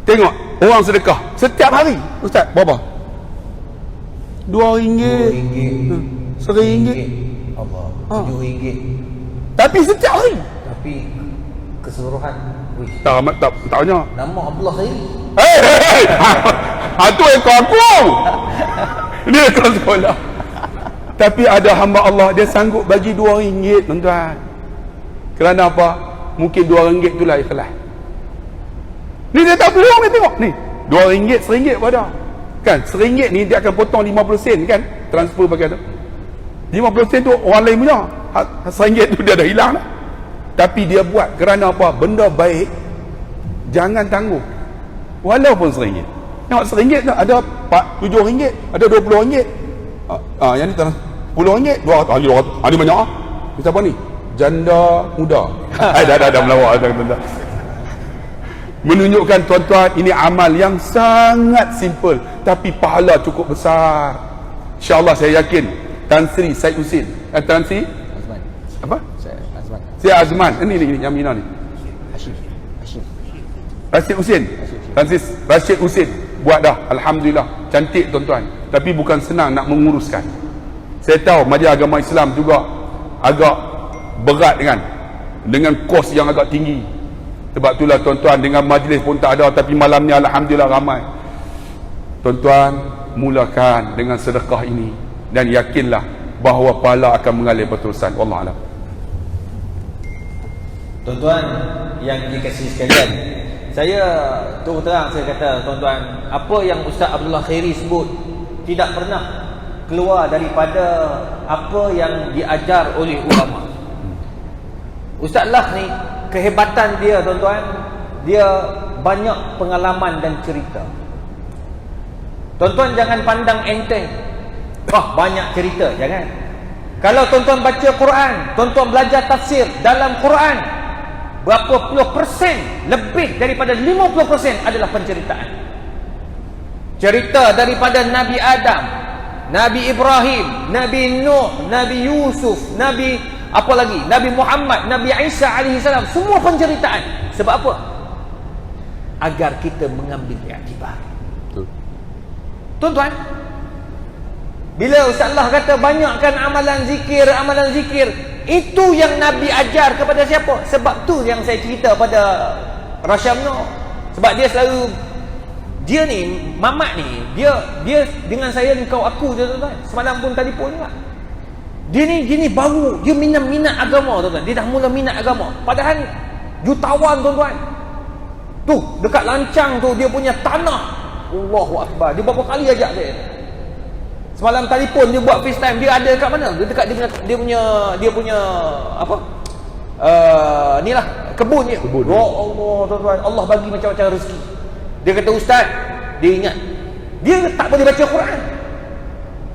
Speaker 5: Tengok orang sedekah setiap hari. Ustaz, berapa? RM2. RM1.
Speaker 2: Allah.
Speaker 5: Ha.
Speaker 2: RM7.
Speaker 5: Tapi setiap hari.
Speaker 2: Tapi keseluruhan
Speaker 5: Tak tanya.
Speaker 2: nama Abdullah Khairi.
Speaker 5: Hei. Itu ekor aku. Dia ekor sekolah. Tapi ada hamba Allah, dia sanggup bagi RM2, tuan-tuan. Kerana apa? Mungkin RM2 itulah ikhlas. Ni dia tak bohong, ni tengok ni. RM2, RM1 pada. Kan, RM1 ni dia akan potong 50 sen kan? Transfer pakai tu. 50 sen tu orang lain punya. RM1 tu dia dah hilang dah. Tapi dia buat kerana apa? Benda baik jangan tangguh. Walaupun RM1. Tengok RM1 tu ada RM7, ada RM20. Yang ni tanah RM10, RM200. Ada banyak ah. Siapa ni? Janda muda. Dah melawak dah. Menunjukkan tuan-tuan ini amal yang sangat simple tapi pahala cukup besar. InsyaAllah saya yakin Tan Sri Syed Husin, Tan Sri
Speaker 2: Azman.
Speaker 5: apa?
Speaker 2: Azman.
Speaker 5: Syed Azman. Ini yang Mina ni.
Speaker 2: Hashim.
Speaker 5: Rashid Husin. Tan Sri Rashid Husin buat dah. Alhamdulillah. Cantik tuan-tuan. Tapi bukan senang nak menguruskan. Saya tahu majlis agama Islam juga agak berat dengan kos yang agak tinggi. Sebab itulah tuan-tuan, dengan majlis pun tak ada, tapi malam ni alhamdulillah ramai. Tuan-tuan, mulakan dengan sedekah ini dan yakinlah bahawa pahala akan mengalir berterusan. Wallahu a'lam.
Speaker 2: Tuan-tuan yang dikasihi sekalian, saya terus terang saya kata tuan-tuan, apa yang Ustaz Abdullah Khairi sebut tidak pernah keluar daripada apa yang diajar oleh ulama. Ustaz Lah ni kehebatan dia tuan-tuan, dia banyak pengalaman dan cerita. Tuan-tuan jangan pandang enteng, banyak cerita, jangan. Kalau tuan-tuan baca Quran, tuan-tuan belajar tafsir dalam Quran, berapa puluh persen, lebih daripada 50% adalah penceritaan. Cerita daripada Nabi Adam, Nabi Ibrahim, Nabi Nuh, Nabi Yusuf, Nabi apa lagi? Nabi Muhammad, Nabi Isa alaihi salam, semua penceritaan. Sebab apa? Agar kita mengambil iktibar. Tuan-tuan, bila Ustaz Allah kata banyakkan amalan zikir, itu yang Nabi ajar kepada siapa? Sebab tu yang saya cerita pada Rasham Noor. Sebab dia selalu, dia ni, Mamat ni, dia dengan saya ni kau aku je tuan-tuan. Semalam pun telefon juga. Dia ni baru, dia minat agama tuan-tuan. Dia dah mula minat agama. Padahal jutawan tuan-tuan. Tu dekat Lancang tu dia punya tanah. Allahu Akbar. Dia berapa kali ajak saya. Semalam telefon dia buat FaceTime. Dia ada dekat mana? Dia dekat dia punya apa? Ni lah kebun dia. Ya Allah tuan-tuan, Allah bagi macam-macam rezeki. Dia kata ustaz, dia ingat dia tak boleh baca Quran.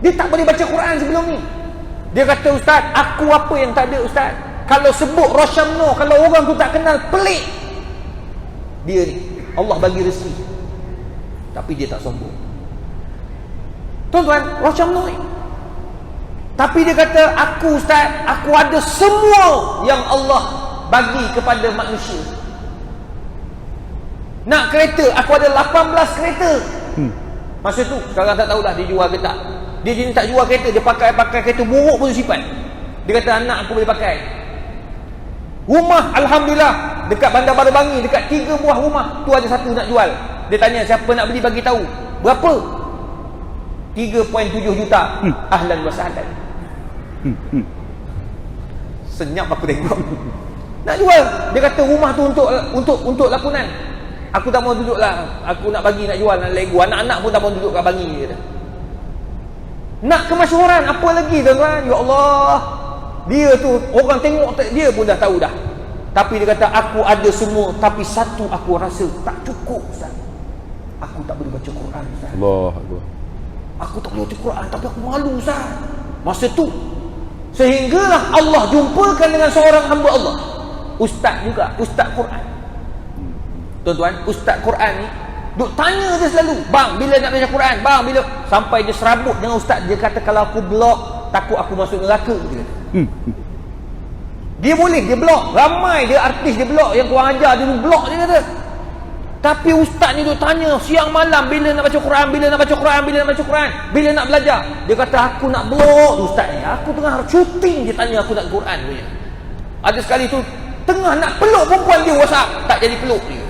Speaker 2: Dia tak boleh baca Quran sebelum ni. Dia kata ustaz, aku apa yang tak ada ustaz? Kalau sebut Rasham Noor, kalau orang tu tak kenal, pelik. Dia ni Allah bagi rezeki, tapi dia tak sombong. Tuan-tuan, Rasham Noor ni. Tapi dia kata, aku ustaz, aku ada semua yang Allah bagi kepada manusia. Nak kereta, aku ada 18 kereta. Masa tu, sekarang tak tahulah dia jual ke tak. Dia jenis tak jual kereta, dia pakai kereta buruk pun simpan. Dia kata anak aku boleh pakai. Rumah alhamdulillah dekat Bandar Baru Bangi, dekat 3 buah rumah, tu ada satu nak jual. Dia tanya siapa nak beli, bagi tahu. Berapa? 3.7 juta. Ahlan wa sahlan. Senyap aku tengok. Nak jual. Dia kata rumah tu untuk lakonan. Aku tak mau duduk lah. Aku nak bagi, nak jual, nak lego. Anak-anak pun tak mau duduk kat Bangi. Dia kata. Nak kemasyhuran, apa lagi tuan-tuan? Ya Allah, dia tu orang tengok dia pun dah tahu dah. Tapi dia kata aku ada semua, tapi satu aku rasa tak cukup ustaz. Aku tak boleh baca Quran ustaz.
Speaker 5: Allahu.
Speaker 2: Aku tak boleh baca Quran, tapi aku malu ustaz. Masa tu sehinggalah Allah jumpakan dengan seorang hamba Allah, ustaz juga, ustaz Quran. Tuan-tuan, ustaz Quran ni duk tanya dia selalu, bang bila nak baca Quran, bang bila, sampai dia serabut dengan ustaz. Dia kata kalau aku blok, takut aku masuk neraka. Dia kata. Dia boleh, dia blok. Ramai dia artis dia blok, yang kurang ajar dia blok dia kata. Tapi ustaz ni duk tanya siang malam bila nak baca Quran, bila nak baca Quran, bila nak baca Quran, bila nak belajar. Dia kata aku nak blok ustaz ni. Aku tengah syuting dia tanya aku nak Quran punya. Ada sekali tu tengah nak peluk perempuan dia WhatsApp, tak jadi peluk dia.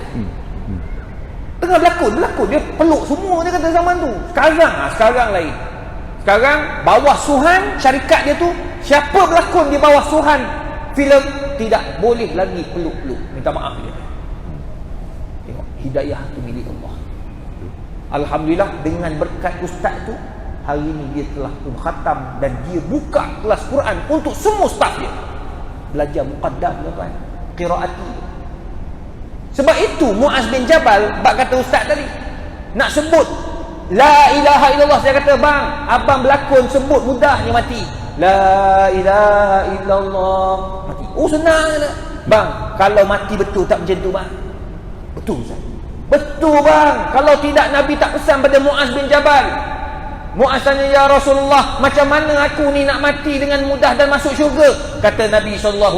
Speaker 2: Tengah berlakon dia peluk semua dia kata zaman tu. Sekarang lain. Sekarang bawah suhan syarikat dia tu, siapa berlakon di bawah suhan filem tidak boleh lagi peluk-peluk. Minta maaf dia. Tengok, hidayah tu milik Allah. Alhamdulillah dengan berkat ustaz tu, hari ini dia telah pun khatam dan dia buka kelas Quran untuk semua staf dia. Belajar muqaddam tuan-tuan, qiraati. Sebab itu Muaz bin Jabal bak kata ustaz tadi nak sebut la ilaha illallah, saya kata bang, abang berlakon sebut mudahnya mati. La ilaha illallah mati. Oh senang kata. Bang, kalau mati betul tak macam tu bang? Betul Ustaz. Betul bang. Kalau tidak Nabi tak pesan pada Muaz bin Jabal. Muaz tanya, ya Rasulullah, macam mana aku ni nak mati dengan mudah dan masuk syurga? Kata Nabi SAW,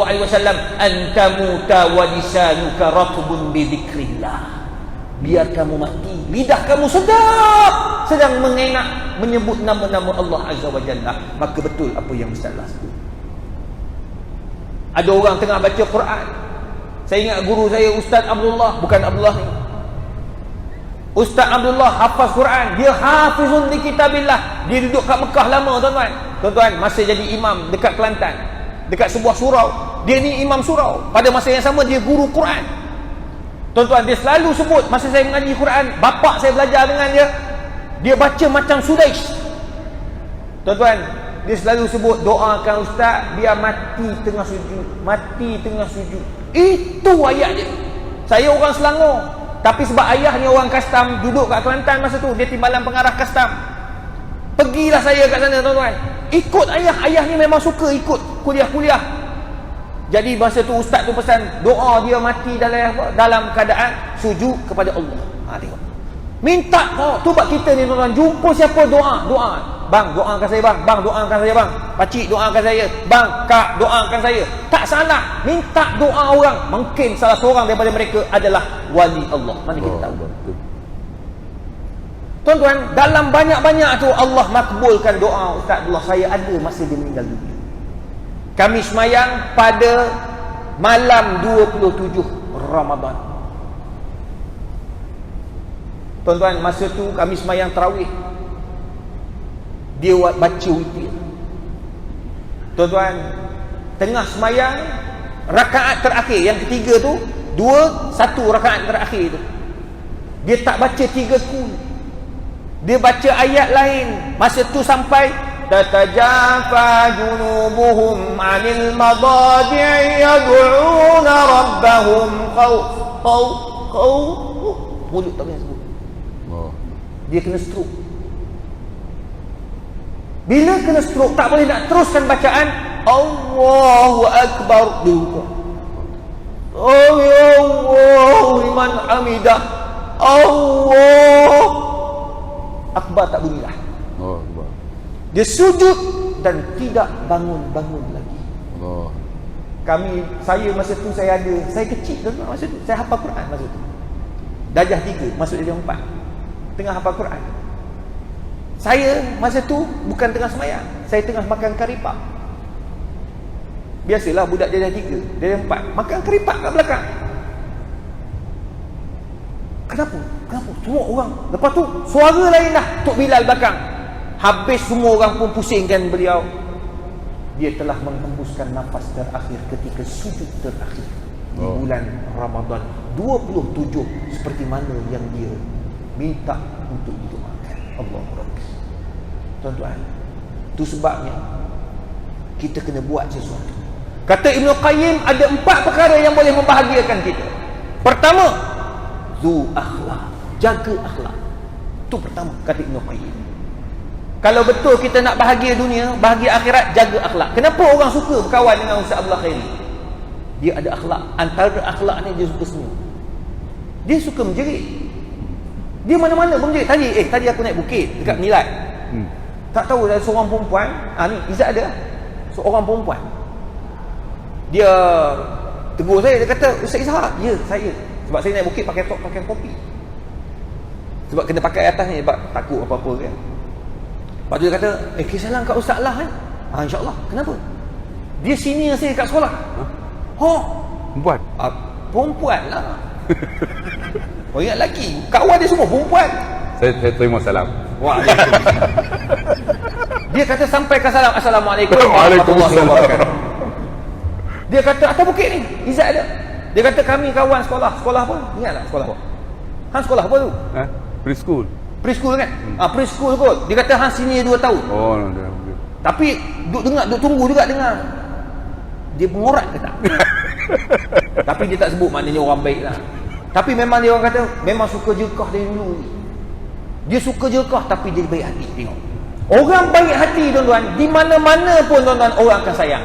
Speaker 2: anta muta wa lisanuka ratbun bi dzikrillah. Biar kamu mati, lidah kamu sedap sedang mengenak menyebut nama-nama Allah Azza wa Jalla. Maka betul apa yang Ustaz sebut. Ada orang tengah baca Quran. Saya ingat guru saya Ustaz Abdullah, bukan Abdullah ni. Ustaz Abdullah hafaz Quran, dia hafizun di kitabillah. Dia duduk kat Mekah lama tuan-tuan. Tuan-tuan, masa jadi imam dekat Kelantan, dekat sebuah surau. Dia ni imam surau. Pada masa yang sama dia guru Quran. Tuan-tuan, dia selalu sebut masa saya mengaji Quran, bapak saya belajar dengan dia, dia baca macam Sudais. Tuan-tuan, dia selalu sebut, doakan ustaz biar mati tengah sujud, mati tengah sujud. Itu ayat dia. Saya orang Selangor, tapi sebab ayahnya orang custom, duduk kat Kelantan masa tu, dia timbalan pengarah custom. Pergilah saya kat sana tuan-tuan, ikut ayah ni memang suka ikut kuliah-kuliah. Jadi masa tu ustaz tu pesan doa dia mati dalam keadaan sujud kepada Allah. Tengok. Minta tu bab kita ni tuan-tuan, jumpa siapa doa. Bang doakan saya bang, doakan saya bang. Pakcik doakan saya, bang kak doakan saya. Tak salah, minta doa orang. Mungkin salah seorang daripada mereka adalah wali Allah. Mana kita tahu. Tuan-tuan, dalam banyak-banyak tu Allah makbulkan doa Ustaz Abdullah saya ada masa dia meninggal dunia. Kami semayang pada malam 27 Ramadan. Tuan-tuan, masa tu kami semayang tarawih. Dia baca witir. Tuan-tuan, tengah semayang rakaat terakhir yang ketiga tu, 1 rakaat terakhir tu, dia tak baca 3 kul. Dia baca ayat lain. Masa tu sampai tatajafa junubuhum 'anil madadi'i yad'una rabbahum khawf. Mulut tak boleh sebut. Dia kena stroke. Bila kena stroke tak boleh nak teruskan bacaan Allahu Akbar dulu. Oh ya Allah liman hamidah. Allah Akbar tak bunyilah. Oh Akbar. Dia sujud dan tidak bangun-bangun lagi. Oh. Saya masa tu saya kecil tu masa tu. Saya hafal Quran masa tu. Darjah 3, masuk darjah 4. Tengah hafal Quran. Saya masa tu bukan tengah semayang, saya tengah makan karipak. Biasalah budak darjah 3, darjah 4 makan karipak kat belakang. Kenapa? Semua orang. Lepas tu suara lain dah, Tok Bilal belakang. Habis semua orang pun pusingkan beliau. Dia telah menghembuskan nafas terakhir ketika sujud terakhir di bulan Ramadan 27, seperti mana yang dia minta untuk didoakan. Allahu Akbar. Tuan-tuan, itu sebabnya kita kena buat sesuatu. Kata Ibn Qayyim, ada 4 perkara yang boleh membahagiakan kita. Pertama, zu akhlak, jaga akhlak. Itu pertama kata Ibn Qayyim. Kalau betul kita nak bahagia dunia, bahagia akhirat, jaga akhlak. Kenapa orang suka berkawan dengan Ustaz Abdullah Khairi? Dia ada akhlak. Antara akhlak ni dia suka senyum. Dia suka menjerit. Dia mana-mana pun menjerit. Tadi aku naik bukit dekat Milat. Tak tahu ada seorang perempuan, ni Izzat ada. Seorang perempuan. Dia tegur saya, dia kata, Ustaz Ishak. Ya, saya. Sebab saya naik bukit pakai kopi. Sebab kena pakai atas ni, sebab takut apa-apa kan. Lepas tu dia kata, kisah kat Ustaz lah kan. InsyaAllah. Kenapa? Dia senior saya kat sekolah.
Speaker 5: Perempuan?
Speaker 2: Perempuan lah. Oh, ingat lelaki. Kawan dia semua perempuan.
Speaker 5: Saya terima salam.
Speaker 2: Waalaikumsalam. Dia kata sampaikan salam. Assalamualaikum
Speaker 5: Waalaikumsalam.
Speaker 2: warahmatullahi wabarakatuh. Dia kata atas bukit ni Izzat ada. Dia kata kami kawan sekolah. Sekolah apa? Ingat tak sekolah apa? Han sekolah apa tu?
Speaker 5: Preschool.
Speaker 2: Preschool kan? Preschool kot. Dia kata Han senior 2 tahun.
Speaker 5: Oh, no.
Speaker 2: Tapi duk tunggu juga dengar. Dia mengorat ke tak? Tapi dia tak sebut, maknanya orang baik lah. Tapi memang dia orang kata memang suka jekah dari dulu. Dia suka jekah tapi dia baik hati. Tengok, orang baik hati tuan-tuan, di mana-mana pun tuan-tuan orang akan sayang.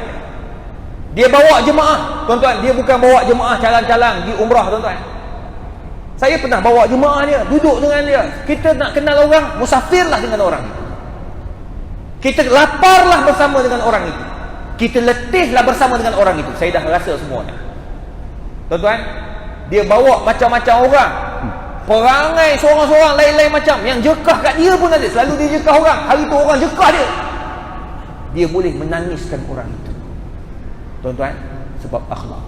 Speaker 2: Dia bawa jemaah tuan-tuan, dia bukan bawa jemaah calang-calang di umrah tuan-tuan. Saya pernah bawa jemaah dia, duduk dengan dia. Kita nak kenal orang, musafirlah dengan orang itu. Kita laparlah bersama dengan orang itu. Kita letihlah bersama dengan orang itu. Saya dah rasa semua dah. Tuan-tuan, dia bawa macam-macam orang. Perangai seorang-seorang lain-lain macam. Yang jekah kat dia pun ada. Selalu dia jekah orang. Hari tu orang jekah dia. Dia boleh menangiskan orang itu. Tuan-tuan, sebab akhlak.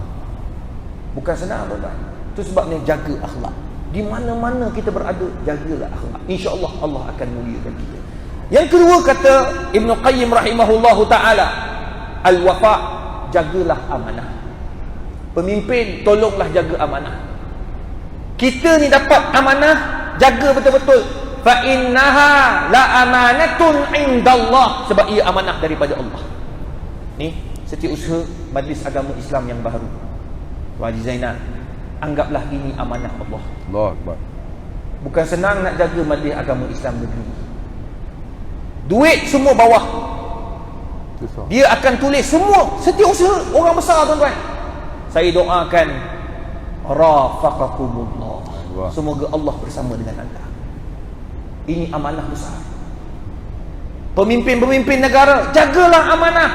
Speaker 2: Bukan senang tuan-tuan. Itu sebabnya jaga akhlak. Di mana-mana kita berada, jagalah akhlak. InsyaAllah Allah akan muliakan kita. Yang kedua kata Ibn Qayyim rahimahullahu ta'ala, al-wafa, jagalah amanah. Pemimpin, tolonglah jaga amanah. Kita ni dapat amanah, jaga betul-betul. Fa innaha la amanatun indallah, sebab ia amanah daripada Allah. Ni setiausaha Majlis Agama Islam yang baru, Haji Zainal, anggaplah ini amanah Allah.
Speaker 5: Allah Akbar.
Speaker 2: Bukan senang nak jaga Majlis Agama Islam negeri. Duit semua bawah. Dia akan tulis semua setiausaha orang besar tuan-tuan. Saya doakan rafaqakumullah. Semoga Allah bersama dengan anda. Ini amanah besar. Pemimpin-pemimpin negara, jagalah amanah.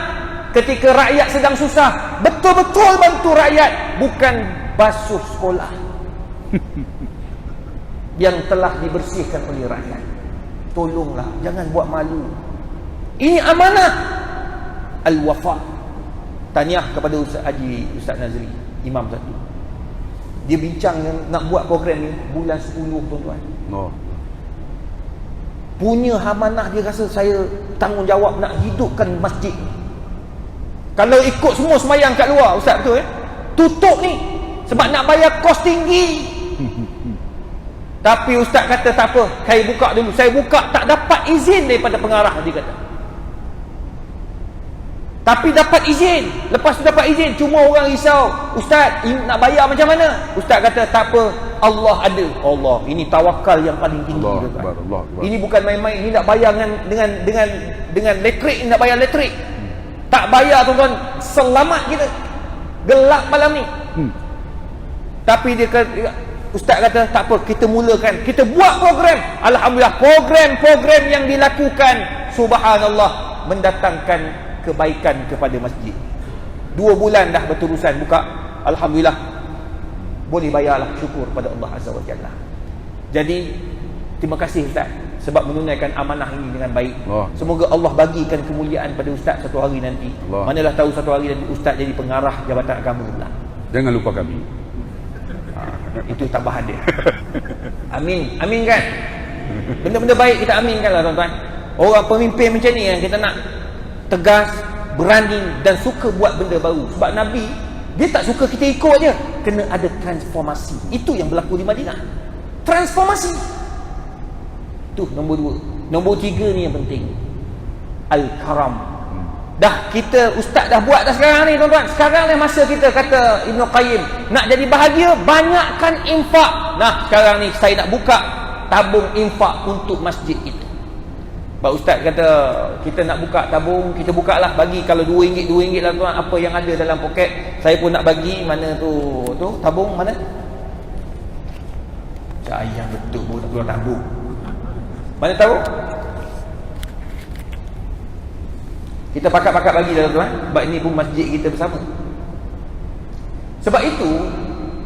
Speaker 2: Ketika rakyat sedang susah, betul-betul bantu rakyat, bukan basuh sekolah yang telah dibersihkan oleh rakyat. Tolonglah, jangan buat malu. Ini amanah. Al-wafa. Tahniah kepada Ustaz Haji, Ustaz Nazri, Imam satu. Dia bincang nak buat program ni bulan 10 tuan-tuan. Punya amanah, dia rasa saya tanggungjawab nak hidupkan masjid ni. Kalau ikut semua semayang kat luar, Ustaz betul tutup ni sebab nak bayar kos tinggi. Tapi Ustaz kata tak apa, saya buka dulu. Saya buka tak dapat izin daripada pengarah, dia kata. Tapi dapat izin. Lepas tu dapat izin, cuma orang risau, Ustaz nak bayar macam mana? Ustaz kata tak apa, Allah ada. Allah, ini tawakal yang paling tinggi.
Speaker 5: Allah Akbar, Allah Akbar.
Speaker 2: Ini bukan main-main. Ini nak bayar dengan elektrik, nak bayar elektrik. Tak bayar tuan-tuan, selamat kita. Gelap malam ni. Tapi dia kata, Ustaz kata tak apa, kita mulakan, kita buat program. Alhamdulillah, program-program yang dilakukan, subhanallah, mendatangkan kebaikan kepada masjid. 2 bulan dah berterusan buka. Alhamdulillah, boleh bayarlah, syukur pada Allah Azza wa Jalla. Jadi terima kasih Ustaz sebab menunaikan amanah ini dengan baik. Semoga Allah bagikan kemuliaan pada Ustaz satu hari nanti. Manalah tahu satu hari nanti Ustaz jadi pengarah Jabatan Agama pula.
Speaker 5: Jangan lupa kami.
Speaker 2: Itu tambahan dia. Amin. Amin kan? Benda-benda baik kita aminkanlah tuan-tuan. Orang pemimpin macam ni yang kita nak tegas, berani dan suka buat benda baru. Sebab Nabi, dia tak suka kita ikut je. Kena ada transformasi. Itu yang berlaku di Madinah. Transformasi. Tu nombor 2. Nombor 3 ni yang penting. Al-karam. Dah kita ustaz dah buat dah sekarang ni tuan-tuan. Sekarang ni masa kita, kata Ibn Qayyim, nak jadi bahagia, banyakkan infak. Nah, sekarang ni saya nak buka tabung infak untuk masjid kita. Pak Ustaz kata kita nak buka tabung, kita buka lah, bagi kalau RM2 lah tuan, apa yang ada dalam poket. Saya pun nak bagi. Mana tu tabung mana? Sayang betul pun keluar tabung. Mana tabung? Kita pakat-pakat bagi dah tuan, sebab ini pun masjid kita bersama. Sebab itu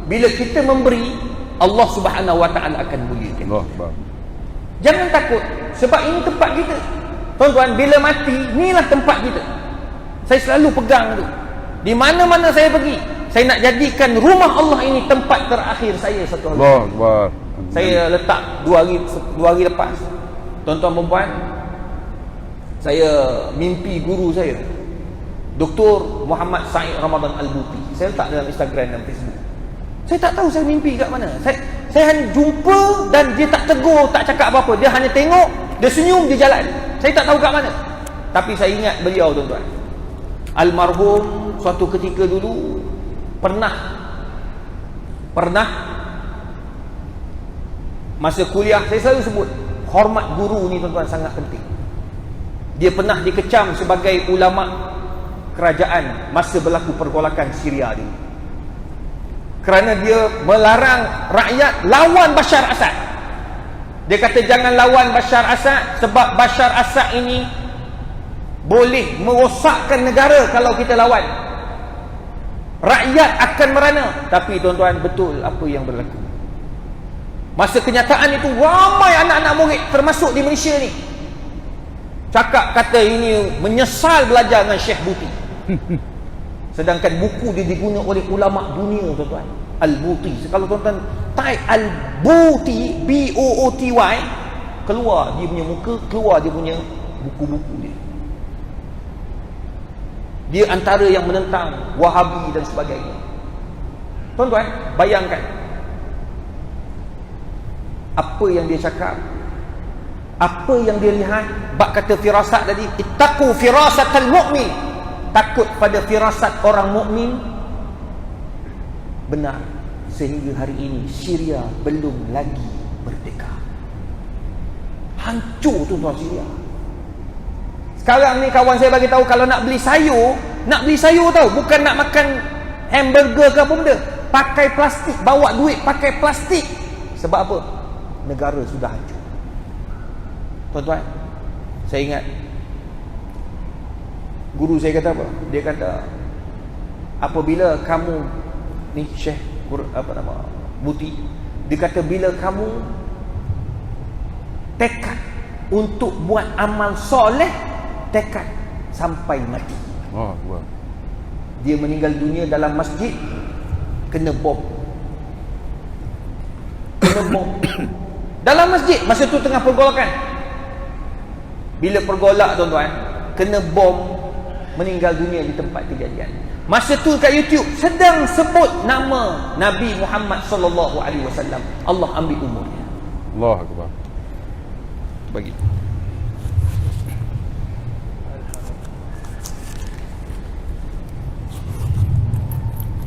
Speaker 2: bila kita memberi, Allah Subhanahu Wa Taala akan muliakan.
Speaker 5: Allah Akbar.
Speaker 2: Jangan takut, sebab ini tempat kita. Tuan-tuan, bila mati, inilah tempat kita. Saya selalu pegang tu. Di mana-mana saya pergi, saya nak jadikan rumah Allah ini tempat terakhir saya satu hari.
Speaker 5: Allah Akbar.
Speaker 2: Saya letak 2 hari lepas. Tuan-tuan perempuan, saya mimpi guru saya, Dr. Muhammad Said Ramadan Al-Buti. Saya letak dalam Instagram dan Facebook. Saya tak tahu saya mimpi kat mana. Saya hanya jumpa dan dia tak tegur, tak cakap apa-apa. Dia hanya tengok, dia senyum, dia jalan. Saya tak tahu kat mana. Tapi saya ingat beliau, tuan-tuan. Almarhum suatu ketika dulu pernah masa kuliah, saya selalu sebut hormat guru ni, tuan-tuan, sangat penting. Dia pernah dikecam sebagai ulama kerajaan masa berlaku pergolakan Syria dulu, kerana dia melarang rakyat lawan Bashar Assad. Dia kata jangan lawan Bashar Assad, sebab Bashar Assad ini boleh merosakkan negara kalau kita lawan. Rakyat akan merana. Tapi tuan-tuan, betul apa yang berlaku. Masa kenyataan itu, ramai anak-anak murid termasuk di Malaysia ni cakap kata ini menyesal belajar dengan Syekh Buti. Sedangkan buku dia diguna oleh ulama dunia, tuan-tuan. Al-Buti. Kalau tuan-tuan type Al-Buti, B-O-O-T-Y, keluar dia punya muka, keluar dia punya buku-buku dia. Dia antara yang menentang Wahabi dan sebagainya. Tuan-tuan, bayangkan apa yang dia cakap, apa yang dia lihat. Bab kata firasat tadi, ittaqu firasatal mu'min, takut pada firasat orang mukmin. Benar, sehingga hari ini Syria belum lagi merdeka. Hancur, tuan-tuan, Syria. Sekarang ni kawan saya bagi tahu, kalau nak beli sayur tahu, bukan nak makan hamburger ke apa benda, pakai plastik, bawa duit pakai plastik. Sebab apa? Negara sudah hancur. Tuan-tuan, saya ingat guru saya kata apa? Dia kata, apabila kamu ni Syekh Buti, dia kata bila kamu tekad untuk buat amal soleh, tekad sampai mati.
Speaker 5: Oh, wow.
Speaker 2: Dia meninggal dunia dalam masjid, kena bom. Dalam masjid, masa tu tengah pergolakan. Bila pergolak, tuan-tuan, kena bom, meninggal dunia di tempat kejadian. Masa tu kat YouTube sedang sebut nama Nabi Muhammad sallallahu alaihi wasallam. Allah ambil umurnya.
Speaker 5: Allah Akbar.
Speaker 2: Bagi.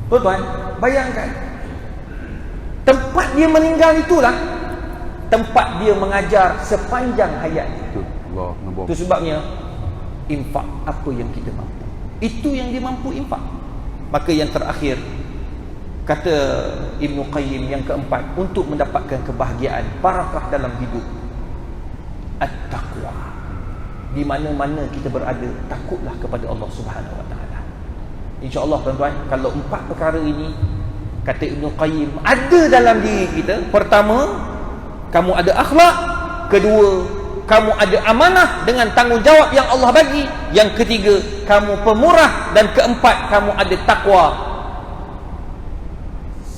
Speaker 2: Tuan-tuan, bayangkan tempat dia meninggal itulah tempat dia mengajar sepanjang hayatnya.
Speaker 5: Betul. Allah nombor.
Speaker 2: Itu sebabnya infak apa yang kita mampu, itu yang dia mampu infak. Maka yang terakhir kata Ibnu Qayyim, yang keempat, untuk mendapatkan kebahagiaan, barakah dalam hidup, at-taqwa. Di mana-mana kita berada, takutlah kepada Allah Subhanahu Wa Taala. InsyaAllah, tuan-tuan, kalau 4 perkara ini kata Ibnu Qayyim ada dalam diri kita. Pertama, kamu ada akhlak. Kedua, kamu ada amanah dengan tanggungjawab yang Allah bagi. Yang ketiga, kamu pemurah. Dan keempat, kamu ada takwa.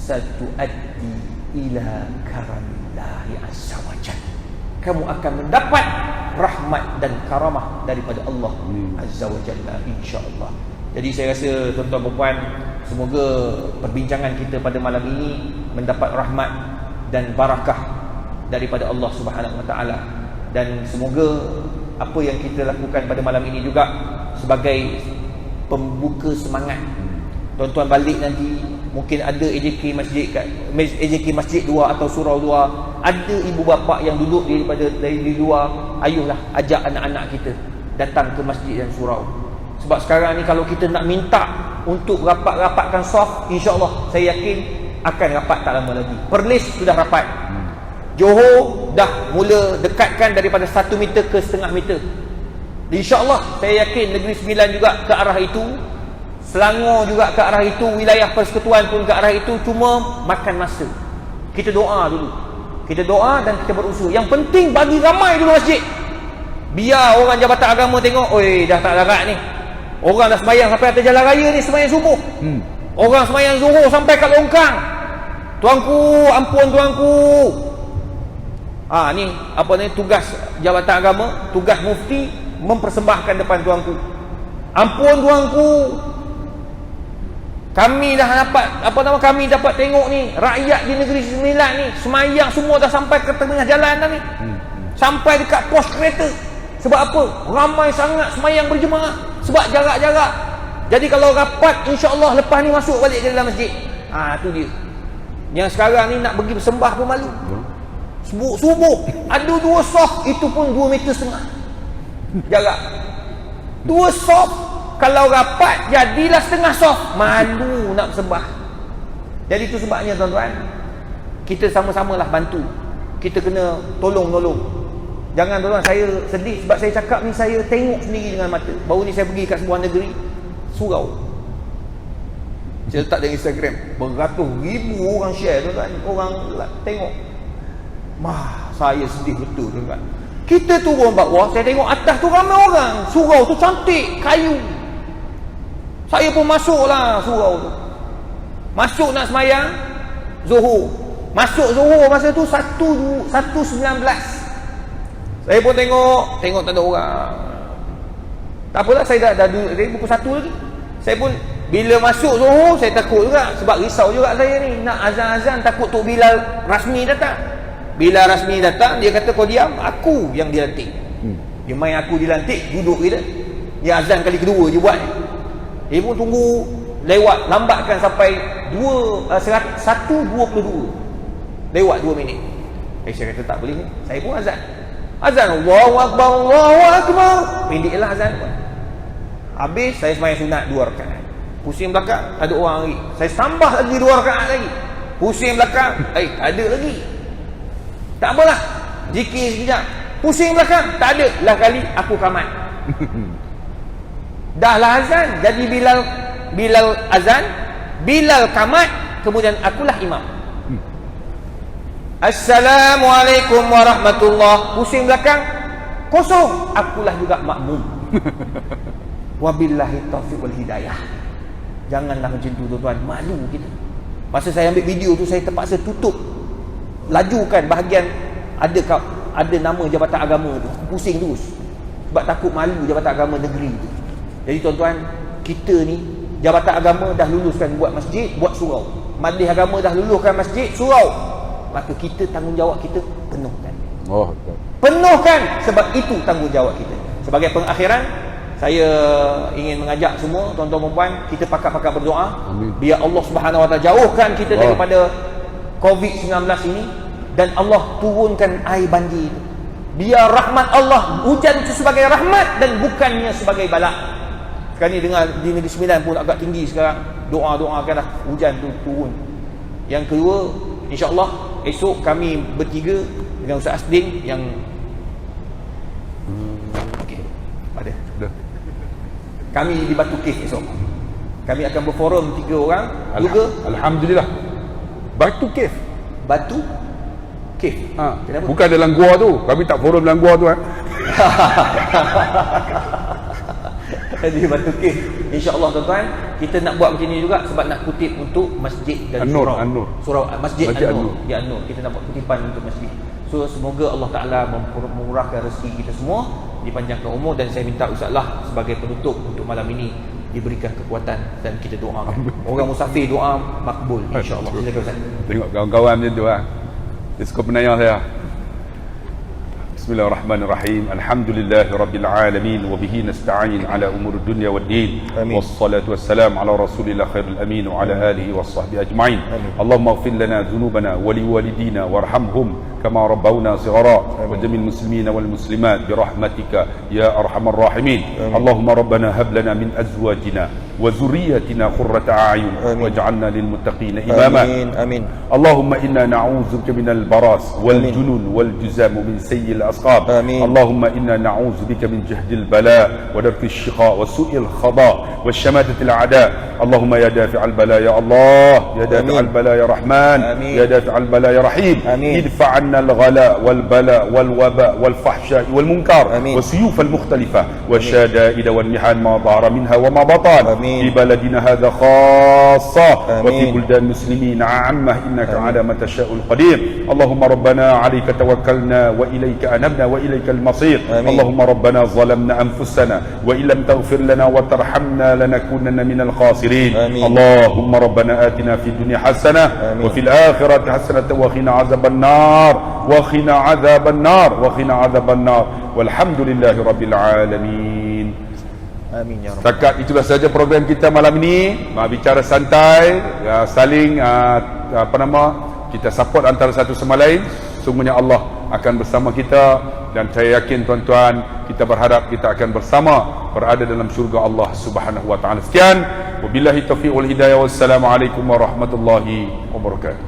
Speaker 2: Satu'addi ila karamillahi azza wa jalla. Kamu akan mendapat rahmat dan karamah daripada Allah azza wa jalla, insyaAllah. Jadi saya rasa, tuan-tuan perempuan, semoga perbincangan kita pada malam ini mendapat rahmat dan barakah daripada Allah Subhanahu Wa Taala. Dan semoga apa yang kita lakukan pada malam ini juga sebagai pembuka semangat. Tuan-tuan balik nanti, mungkin ada AJK Masjid 2 atau Surau 2, ada ibu bapa yang duduk dari luar, ayuhlah ajak anak-anak kita datang ke masjid dan surau. Sebab sekarang ni kalau kita nak minta untuk rapat-rapatkan soft, insya-Allah saya yakin akan rapat tak lama lagi. Perlis sudah rapat. Johor dah mula dekatkan daripada 1 meter ke setengah meter. InsyaAllah saya yakin Negeri Sembilan juga ke arah itu. Selangor juga ke arah itu, wilayah persekutuan pun ke arah itu, cuma makan masa. Kita doa dulu. Kita doa dan kita berusaha. Yang penting bagi ramai dulu masjid. Biar orang jabatan agama tengok, oi dah tak larat ni. Orang dah sembahyang sampai atas jalan raya ni, sembahyang subuh. Orang sembahyang zuhur sampai kat longkang. Tuanku, ampun tuanku. Ni apa ni, tugas jabatan agama, tugas mufti mempersembahkan depan tuanku. Ampun tuanku. Kami dah dapat kami dapat tengok ni, rakyat di Negeri Sembilan ni sembahyang semua dah sampai ke tengah jalan dah ni. Sampai dekat pos kereta. Sebab apa? Ramai sangat sembahyang berjemaah. Sebab jarak-jarak. Jadi kalau rapat, insya-Allah lepas ni masuk balik ke dalam masjid. Tu dia. Yang sekarang ni nak pergi bersembah pun malu. Subuh ada 2 sof, itu pun 2,5 meter jarak. 2 sof. Kalau rapat jadilah setengah sof. Malu nak bersembah. Jadi itu sebabnya tuan-tuan, kita sama-samalah bantu. Kita kena tolong-nolong. Jangan tuan-tuan, saya sedih sebab saya cakap ni, saya tengok sendiri dengan mata. Baru ni saya pergi kat sebuah negeri, surau. Saya letak dalam Instagram, beratus ribu orang share tuan-tuan. Orang tengok. Saya sedih betul tuan-tuan. Kita turun bawah, saya tengok atas tu ramai orang. Surau tu cantik, kayu. Saya pun masuklah surau tu. Masuk nak sembahyang Zuhur. Masuk Zuhur masa tu 1:19. Saya pun tengok tak ada orang. Tak apalah, saya dah duduk pukul 1 lagi. Saya pun bila masuk Zuhur, saya takut juga. Sebab risau juga saya ni, nak azan-azan, takut Tok Bilal rasmi datang. Bila rasmi datang, dia kata kau diam, aku yang dilantik. Dia main aku dilantik, duduk kita. Dia azan kali kedua je buat. Dia pun tunggu lewat, lambatkan sampai 1:22. Lewat 2 minit. Saya kata tak boleh ni. Saya pun azan. Allahu Akbar, Allahu Akbar. Pendeklah azan pun. Habis saya sembahyang sunat 2 rakaat. Pusing belakang, tak ada orang lagi. Saya tambah lagi 2 rakaat lagi. Pusing belakang, ada lagi. Tak apalah, zikir sekejap. Pusing belakang, tak ada. Lah kali aku kamat. Dah lah azan. Jadi Bilal azan, Bilal kamat, kemudian akulah imam. Assalamualaikum warahmatullahi. Pusing belakang, kosong, akulah juga makmum. Wabillahi taufiq wal hidayah. Janganlah macam tu tuan-tuan, malu kita. Masa saya ambil video tu, saya terpaksa tutup, lajukan bahagian ada nama jabatan agama tu. Pusing terus sebab takut malu jabatan agama negeri tu. Jadi tuan-tuan, kita ni jabatan agama dah luluskan buat masjid, buat surau. Majlis agama dah luluskan masjid, surau. Maka kita, tanggungjawab kita penuhkan. Penuhkan, sebab itu tanggungjawab kita. Sebagai pengakhiran, saya ingin mengajak semua tuan-tuan dan puan, kita pakat-pakat berdoa. Amin. Biar Allah Subhanahu Wa Taala jauhkan kita daripada COVID-19 ini, dan Allah turunkan air banjir. Biar rahmat Allah, hujan itu sebagai rahmat dan bukannya sebagai bala. Sekarang ni dengar di Negeri Sembilan pun agak tinggi sekarang. Doa-doakanlah hujan tu turun. Yang kedua, insya-Allah esok kami bertiga dengan Ustaz Asdin yang ada. Kami di Batu Cave esok. Kami akan berforum 3 orang juga.
Speaker 5: Alhamdulillah. Batu Cave.
Speaker 2: Batu Cave.
Speaker 5: Kenapa? Bukan dalam gua tu. Kami tak forum dalam gua tu
Speaker 2: Di Batu Cave. InsyaAllah tuan-tuan, kita nak buat macam ni juga sebab nak kutip untuk masjid dan surau. Surau Masjid An-Nur. Ya, An-Nur. Kita nak buat kutipan untuk masjid. So semoga Allah Ta'ala memurahkan rezeki kita semua, dipanjangkan umur, dan saya minta Ustaz Lah sebagai penutup untuk malam ini diberikan kekuatan dan kita doakan. Orang musafir doa makbul insya-Allah. Silakan Ustaz.
Speaker 5: Tengok kawan-kawan macam tu Dia suka penayang saya. Bismillahirrahmanirrahim. Alhamdulillahirabbil alamin wa bihi nasta'in ala umur dunya waddin. Wassalatu wassalamu ala Rasulillah khairil amin wa ala alihi washabbihi ajma'in. Allahumma ighfir lana dhunubana wa liwalidina warhamhum kama rabbawna shighara wa jamil muslimina wal muslimat bi rahmatika ya arhamar rahimin. Allahumma rabbana hab lana min azwajina وذريتنا قرة أعين
Speaker 2: آمين.
Speaker 5: واجعلنا للمتقين إماما.
Speaker 2: Amin. Amin.
Speaker 5: اللهم إنا نعوذ بك من البراس والجنون والجزام ومن سيء الأسقام.
Speaker 2: آمين.
Speaker 5: اللهم إنا نعوذ بك من جهد البلاء ودرك الشقاء وسوء القضاء والشماتة الأعداء. اللهم يا دافع البلاء يا الله، يا دافع
Speaker 2: آمين.
Speaker 5: البلاء يا رحمن،
Speaker 2: آمين.
Speaker 5: يا دافع البلاء يا رحيم.
Speaker 2: آمين.
Speaker 5: ادفع عنا الغلاء والبلاء والوباء والفحشاء والمنكر
Speaker 2: آمين.
Speaker 5: والسيوف المختلفة والشدائد والمحن ما ظهر منها وما بطن
Speaker 2: آمين.
Speaker 5: في بلدنا هذا خاصة
Speaker 2: آمين.
Speaker 5: وفي بلدان المسلمين عامة، إنك على ما تشاء القدير. اللهم ربنا عليك توكلنا وإليك أنبنا وإليك المصير.
Speaker 2: آمين.
Speaker 5: اللهم ربنا ظلمنا أنفسنا وإن لم تغفر لنا وترحمنا لنكونن من الخاسرين.
Speaker 2: آمين.
Speaker 5: اللهم ربنا آتنا في الدنيا حسنة
Speaker 2: آمين.
Speaker 5: وفي الآخرة حسنة وقنا عذاب النار وقنا عذاب النار وقنا عذاب النار والحمد لله رب العالمين.
Speaker 2: Amin ya rabbal.
Speaker 5: Setakat itulah saja program kita malam ini. Bicara santai, saling kita support antara satu sama lain. Sungguhnya Allah akan bersama kita dan saya yakin tuan-tuan, kita berharap kita akan bersama berada dalam syurga Allah Subhanahu wa taala. Sekian, wabillahi taufiq wal hidayah. Wassalamualaikum warahmatullahi wabarakatuh.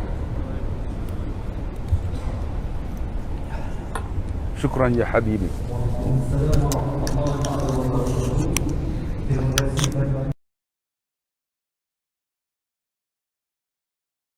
Speaker 5: Syukran ya habibi.